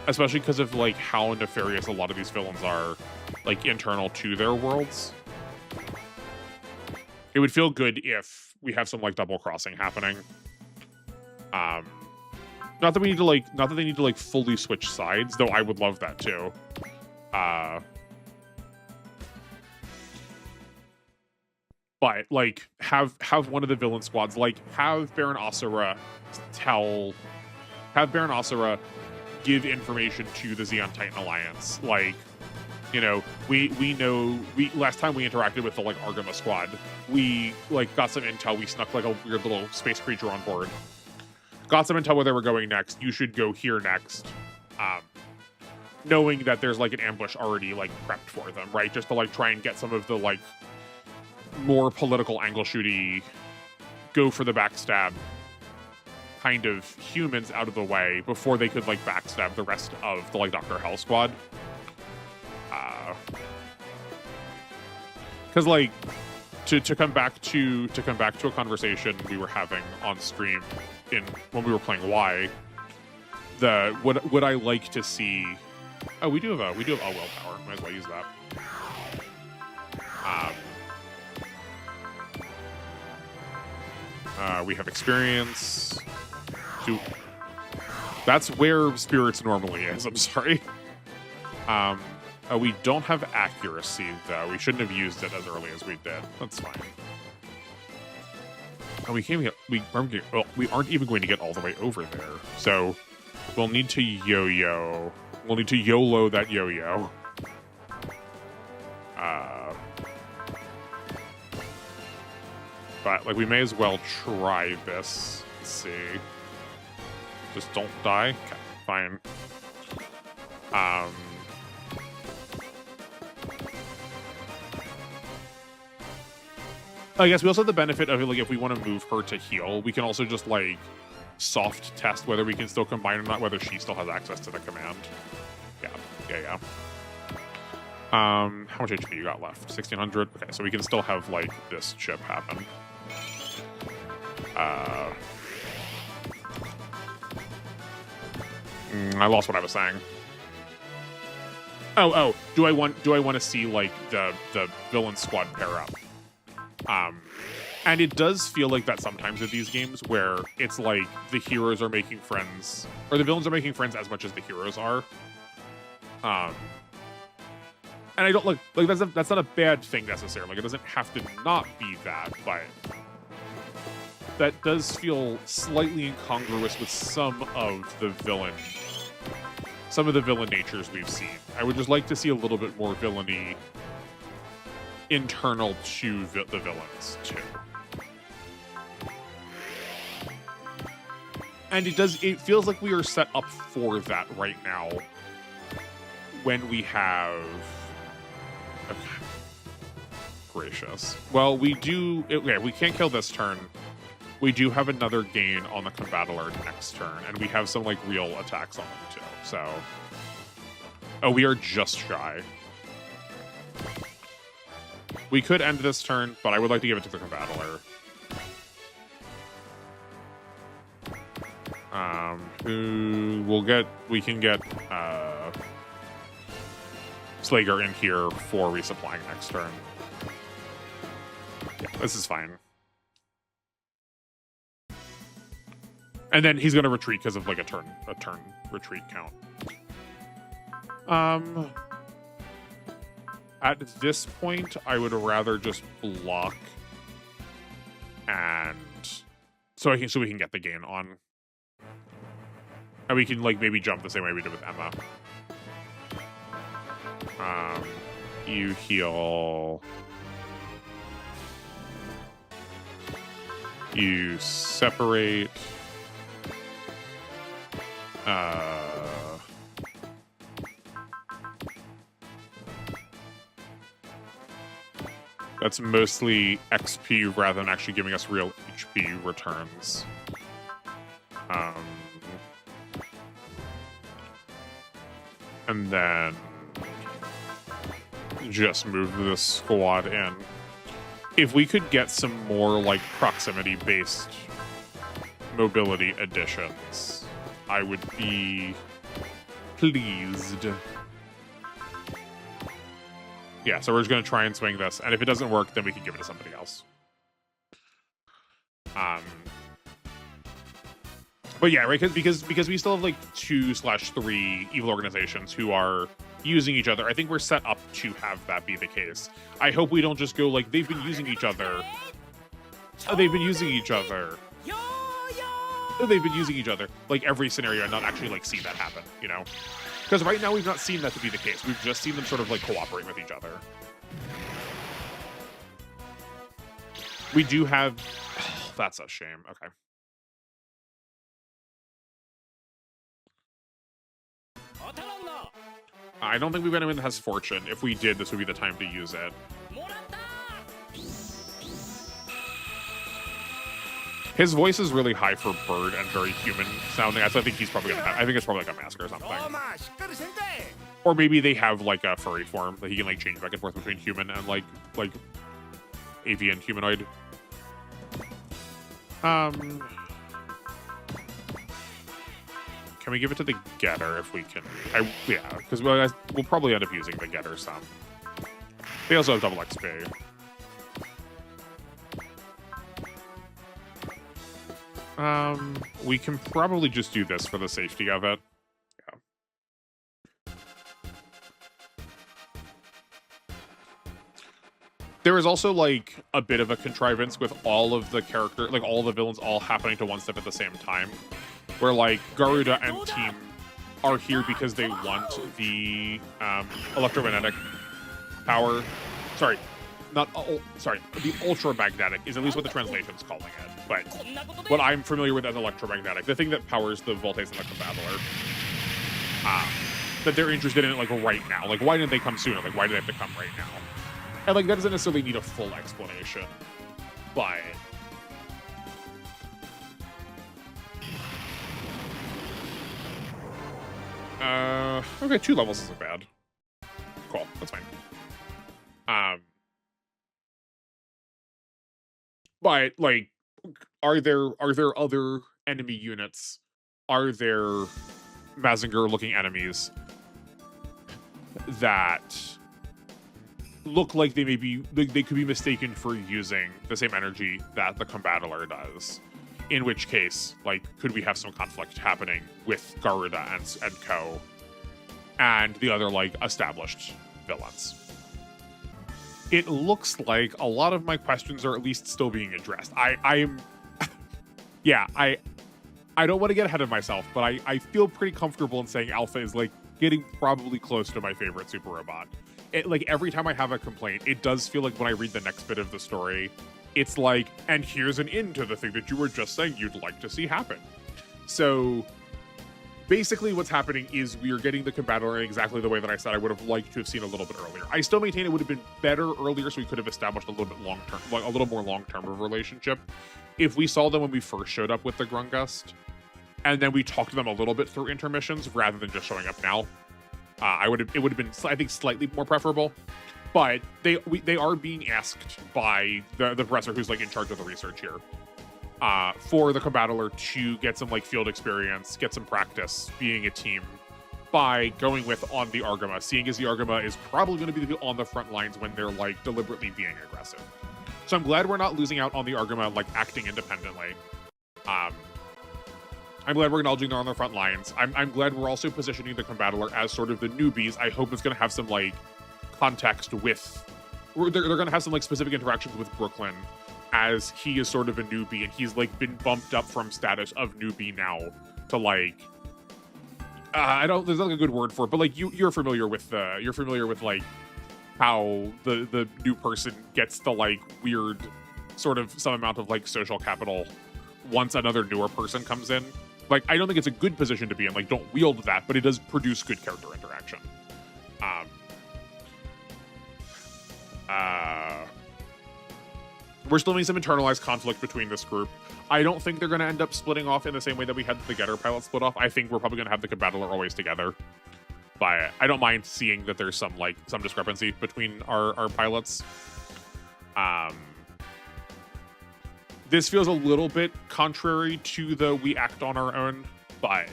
especially because of like how nefarious a lot of these villains are, like internal to their worlds. It would feel good if we have some like double crossing happening. Not that they need to like fully switch sides, though I would love that too. But like have one of the villain squads, like have Baron Asura give information to the Xeon Titan Alliance. Like, you know, we know last time we interacted with the like Argama squad, we like got some intel. We snuck like a weird little space creature on board. Got some intel where they were going next. You should go here next. Knowing that there's like an ambush already like prepped for them, right? Just to like try and get some of the like more political angle shooty, go for the backstab kind of humans out of the way before they could like backstab the rest of the like Dr. Hell squad. Because like to come back to a conversation we were having on stream when we were playing Y, would I like to see? Oh, we do have all willpower. Might as well use that. We have experience. That's where spirits normally is. I'm sorry. We don't have accuracy though. We shouldn't have used it as early as we did. That's fine. And we aren't even going to get all the way over there. So we'll need to yo-yo. We'll need to YOLO that yo-yo. But like we may as well try this. Let's see. Just don't die. Okay, fine. I guess we also have the benefit of like if we want to move her to heal, we can also just like soft test whether we can still combine or not, whether she still has access to the command. Yeah. How much HP you got left? 1,600. Okay, so we can still have like this chip happen. I lost what I was saying. Oh, do I want to see like the villain squad pair up? And it does feel like that sometimes with these games where it's like the heroes are making friends, or the villains are making friends as much as the heroes are. And I don't like that's not a bad thing necessarily. Like it doesn't have to not be that, but that does feel slightly incongruous with some of the villain natures we've seen. I would just like to see a little bit more villainy internal to the villains too. And it feels like we are set up for that right now when we have... Okay. Gracious. Well, we do... Okay, we can't kill this turn. We do have another gain on the combat alert next turn, and we have some, like, real attacks on them, too. So... Oh, we are just shy. We could end this turn, but I would like to give it to the combat alert. We can get Slager in here for resupplying next turn. Yeah, this is fine. And then he's gonna retreat because of like a turn retreat count. At this point, I would rather just block, and so we can get the gain on, and we can like maybe jump the same way we did with Emma. You heal. You separate. That's mostly XP rather than actually giving us real HP returns. And then just move the squad in. If we could get some more like proximity-based mobility additions, I would be pleased. Yeah, so we're just going to try and swing this, and if it doesn't work, then we can give it to somebody else. But yeah, right, because we still have like 2/3 evil organizations who are using each other. I think we're set up to have that be the case. I hope we don't just go like, they've been using each other. They've been using each other. They've been using each other, like every scenario, and not actually like see that happen, you know? Because right now we've not seen that to be the case. We've just seen them sort of like cooperate with each other. We do have... Oh, that's a shame. Okay. I don't think we've got anyone that has fortune. If we did, this would be the time to use it. His voice is really high for bird and very human sounding. So I think he's probably gonna, I think it's probably like a mask or something. Or maybe they have like a furry form that he can like change back and forth between human and like avian humanoid. Can we give it to the getter if we can? Yeah, because we'll probably end up using the getter some. They also have double XP. We can probably just do this for the safety of it. Yeah. There is also like a bit of a contrivance with all of the character, like all the villains all happening to one step at the same time. Where like Garuda and team are here because they want the electromagnetic power. Sorry, the ultramagnetic is at least what the translation's calling it. But what I'm familiar with as electromagnetic, the thing that powers the Voltes and the Combattler, that they're interested in it like right now. Like, why didn't they come sooner? Like, why do they have to come right now? And like that doesn't necessarily need a full explanation, but okay, 2 levels isn't bad. Cool, that's fine. But like, are there other enemy units? Are there Mazinger-looking enemies that look like they could be mistaken for using the same energy that the Combattler does? In which case, like, could we have some conflict happening with Garuda and co, and the other like established villains? It looks like a lot of my questions are at least still being addressed. I'm yeah, I don't want to get ahead of myself, but I feel pretty comfortable in saying Alpha is like getting probably close to my favorite super robot. It, like, every time I have a complaint, it does feel like when I read the next bit of the story, it's like, and here's an end to the thing that you were just saying you'd like to see happen. So basically what's happening is we are getting the Combattler in exactly the way that I said I would have liked to have seen a little bit earlier. I still maintain it would have been better earlier, so we could have established a little bit long-term, like a little more long-term of a relationship. If we saw them when we first showed up with the Grungust, and then we talked to them a little bit through intermissions rather than just showing up now, it would have been, I think, slightly more preferable. But they are being asked by the professor who's like in charge of the research here, for the Combattler to get some like field experience, get some practice being a team by going with on the Argama, seeing as the Argama is probably going to be on the front lines when they're like deliberately being aggressive. So I'm glad we're not losing out on the Argama like acting independently. I'm glad we're acknowledging they're on the front lines. I'm glad we're also positioning the combattler as sort of the newbies. I hope it's going to have some like context with, they're going to have some like specific interactions with Brooklyn, as he is sort of a newbie and he's like been bumped up from status of newbie now to like, there's not a good word for it, but like you're familiar with like how the new person gets the like weird sort of some amount of like social capital once another newer person comes in. Like, I don't think it's a good position to be in. Like, don't wield that, but it does produce good character interaction. We're still having some internalized conflict between this group. I don't think they're going to end up splitting off in the same way that we had the Getter pilot split off. I think we're probably going to have the combattler always together. But I don't mind seeing that there's some discrepancy between our pilots. This feels a little bit contrary to the we act on our own, but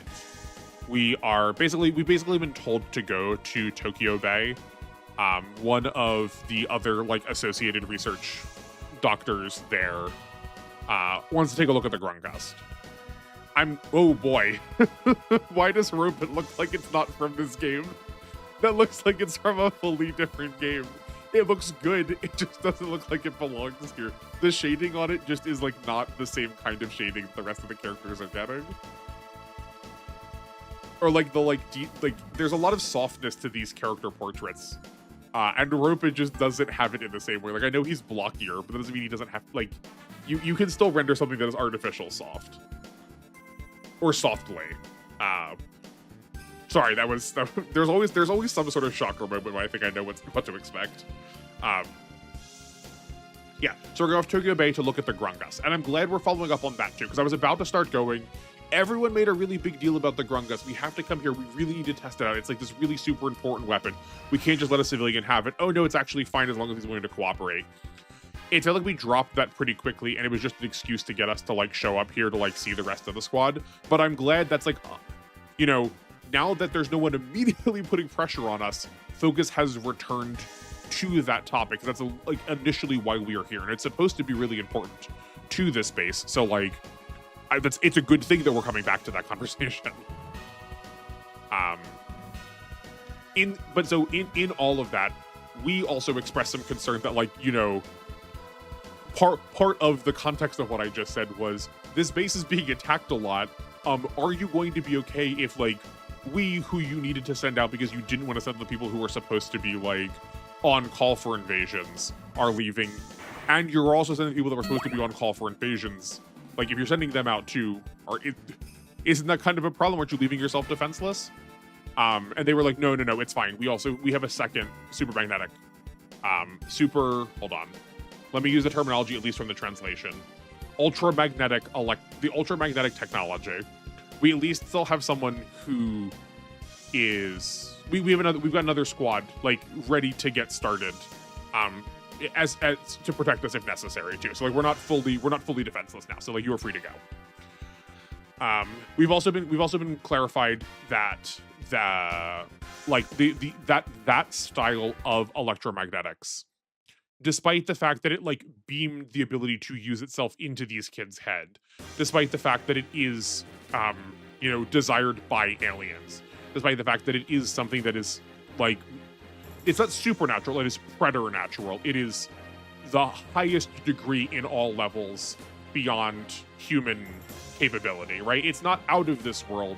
we've basically been told to go to Tokyo Bay. One of the other like associated research doctors there wants to take a look at the Grungust. Oh boy. Why does Rope look like it's not from this game? That looks like it's from a fully different game. It looks good, it just doesn't look like it belongs here. The shading on it just is like not the same kind of shading the rest of the characters are getting. Or like there's a lot of softness to these character portraits. And Rope just doesn't have it in the same way. Like, I know he's blockier, but that doesn't mean he doesn't have, like, you can still render something that is artificial soft. Or softly. Sorry, there's always some sort of shocker moment where I think I know what to expect. Yeah, so we're going off Tokyo Bay to look at the Grungus, and I'm glad we're following up on that too, because I was about to start going, everyone made a really big deal about the Grungus. We have to come here. We really need to test it out. It's like this really super important weapon. We can't just let a civilian have it. Oh no, it's actually fine as long as he's willing to cooperate. It felt like we dropped that pretty quickly, and it was just an excuse to get us to like show up here to like see the rest of the squad. But I'm glad that's like, you know, now that there's no one immediately putting pressure on us, focus has returned to that topic. That's like initially why we are here, and it's supposed to be really important to this base. So like, it's a good thing that we're coming back to that conversation. In all of that, we also expressed some concern that, like, you know, part of the context of what I just said was this base is being attacked a lot. Are you going to be okay if like we who you needed to send out because you didn't want to send the people who were supposed to be like on call for invasions are leaving, and you're also sending people that were supposed to be on call for invasions? Like, if you're sending them out too, isn't that kind of a problem? Aren't you leaving yourself defenseless? And they were like, no, it's fine. We have a second super magnetic. Hold on. Let me use the terminology, at least from the translation. The ultramagnetic technology. We at least still have someone who is, we've got another squad, like, ready to get started. As to protect us if necessary too. So like we're not fully defenseless now. So like you are free to go. We've also been clarified that that style of electromagnetics, despite the fact that it like beamed the ability to use itself into these kids' head, despite the fact that it is desired by aliens, despite the fact that it is something that is like, it's not supernatural, it is preternatural. It is the highest degree in all levels beyond human capability, right? It's not out of this world.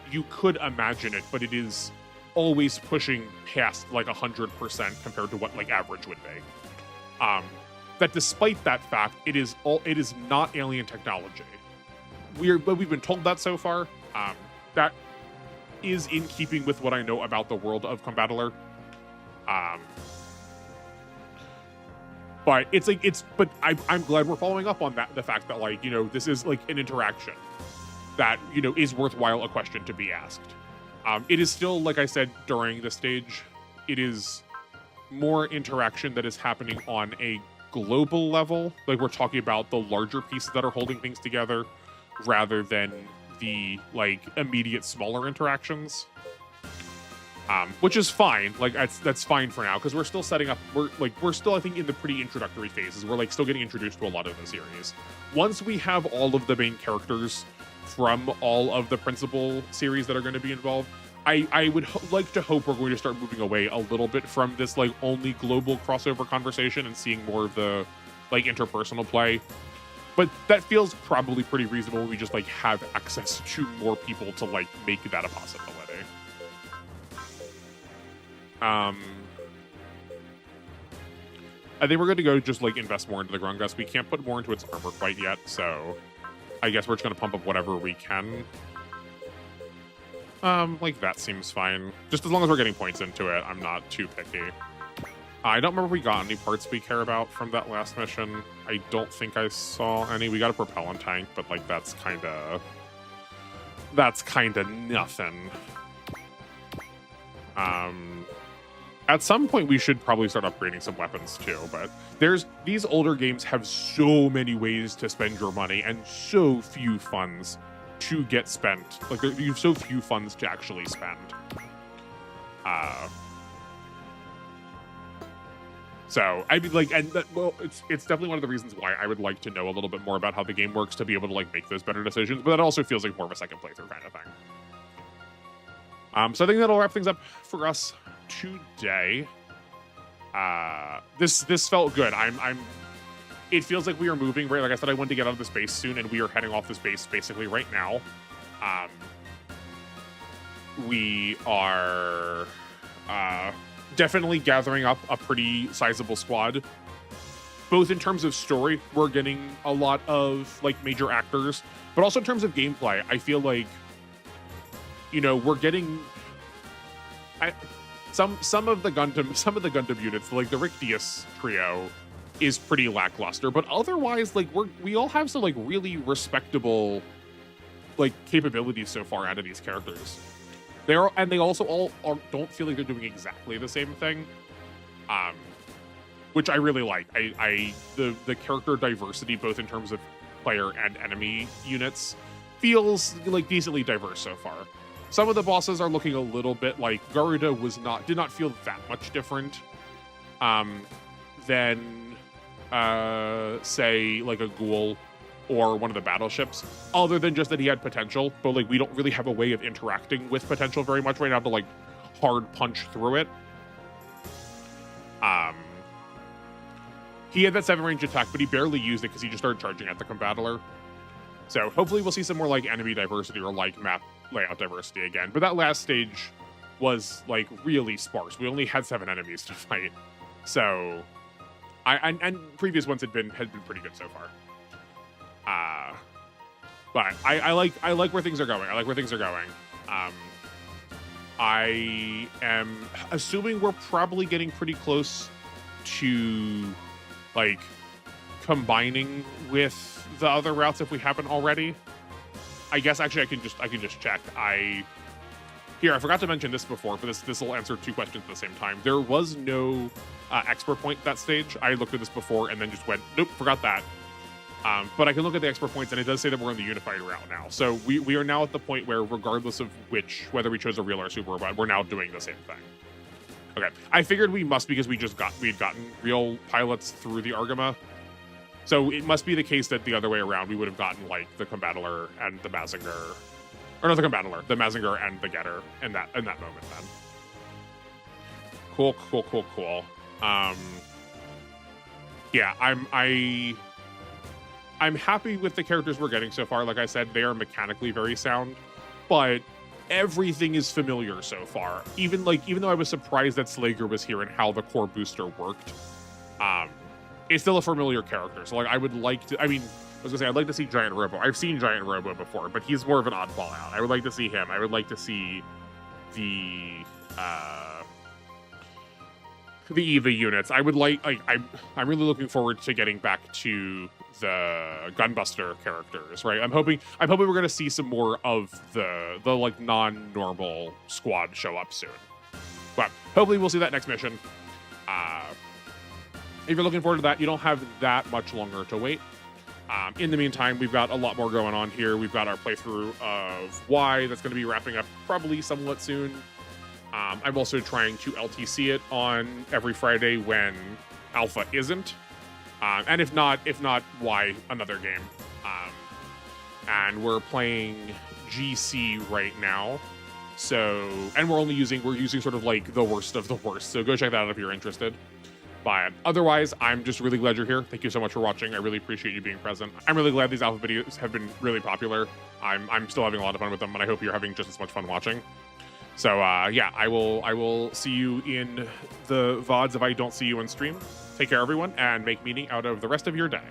You could imagine it, but it is always pushing past like 100% compared to what like average would be. That despite that fact, it is not alien technology. But we've been told that so far. That is in keeping with what I know about the world of Combattler. But I'm glad we're following up on that, the fact that like, this is like an interaction that, is worthwhile a question to be asked. It is still, like I said during the stage, it is more interaction that is happening on a global level. Like, we're talking about the larger pieces that are holding things together rather than the like immediate smaller interactions. Which is fine. Like, that's fine for now, because we're still setting up. We're still, I think, in the pretty introductory phases. We're like still getting introduced to a lot of the series. Once we have all of the main characters from all of the principal series that are going to be involved. I would like to hope we're going to start moving away a little bit from this like only global crossover conversation and seeing more of the like interpersonal play. But that feels probably pretty reasonable when we just like have access to more people to like make that a possibility. I think we're going to go just like invest more into the Grungus. We can't put more into its armor quite yet, so I guess we're just going to pump up whatever we can. Like that seems fine. Just as long as we're getting points into it, I'm not too picky. I don't remember if we got any parts we care about from that last mission. I don't think I saw any. We got a propellant tank, but like that's kind of nothing. At some point we should probably start upgrading some weapons too, but these older games have so many ways to spend your money and so few funds to get spent. Like you have so few funds to actually spend. So I mean, like, and well, it's definitely one of the reasons why I would like to know a little bit more about how the game works to be able to like make those better decisions. But that also feels like more of a second playthrough kind of thing. So I think that'll wrap things up for us today. This felt good. It feels like we are moving, right? Like I said, I wanted to get out of this base soon, and we are heading off this base basically right now. We are definitely gathering up a pretty sizable squad. Both in terms of story, we're getting a lot of like major actors, but also in terms of gameplay, I feel like, you know, we're getting some of the Gundam units, like the Rick Diaz trio, is pretty lackluster, but otherwise, like we all have some like really respectable like capabilities so far out of these characters. They also all don't feel like they're doing exactly the same thing, which I really like. The character diversity, both in terms of player and enemy units, feels like decently diverse so far. Some of the bosses are looking a little bit like Garuda did not feel that much different than say like a Ghoul or one of the battleships, other than just that he had potential, but like we don't really have a way of interacting with potential very much right now to like hard punch through it. He had that 7-range attack, but he barely used it because he just started charging at the combattler. So hopefully we'll see some more like enemy diversity or like map layout diversity again. But that last stage was like really sparse. We only had 7 enemies to fight. So and previous ones had been pretty good so far. But I like where things are going. I like where things are going. I am assuming we're probably getting pretty close to like combining with the other routes if we haven't already. I guess actually I can just check. I forgot to mention this before, but this will answer 2 questions at the same time. There was no expert point that stage. I looked at this before and then just went, nope, forgot that. But I can look at the expert points, and it does say that we're on the unified route now. So we are now at the point where, regardless of whether we chose a real or super robot, we're now doing the same thing. Okay, I figured we must because we had gotten real pilots through the Argama. So it must be the case that the other way around, we would have gotten like the Combattler and the Mazinger, or not the Combattler, the Mazinger and the Getter in that moment then. Cool. Yeah, I'm happy with the characters we're getting so far. Like I said, they are mechanically very sound, but everything is familiar so far. Even though I was surprised that Slager was here and how the core booster worked, it's still a familiar character. So like I'd like to see Giant Robo. I've seen Giant Robo before, but he's more of an oddball out. I would like to see him. I would like to see the EVA units. I'm really looking forward to getting back to the Gunbuster characters, right? I'm hoping we're gonna see some more of the like non-normal squad show up soon. But hopefully we'll see that next mission. If you're looking forward to that, you don't have that much longer to wait. In the meantime, we've got a lot more going on here. We've got our playthrough of Y that's going to be wrapping up probably somewhat soon. I'm also trying to LTC it on every Friday when Alpha isn't. And if not, Y, another game. and we're playing GC right now. So, and we're using sort of like the worst of the worst. So go check that out if you're interested. But otherwise, I'm just really glad you're here. Thank you so much for watching. I really appreciate you being present. I'm really glad these alpha videos have been really popular. I'm still having a lot of fun with them, and I hope you're having just as much fun watching. So yeah, I will see you in the VODs if I don't see you on stream. Take care, everyone, and make meaning out of the rest of your day.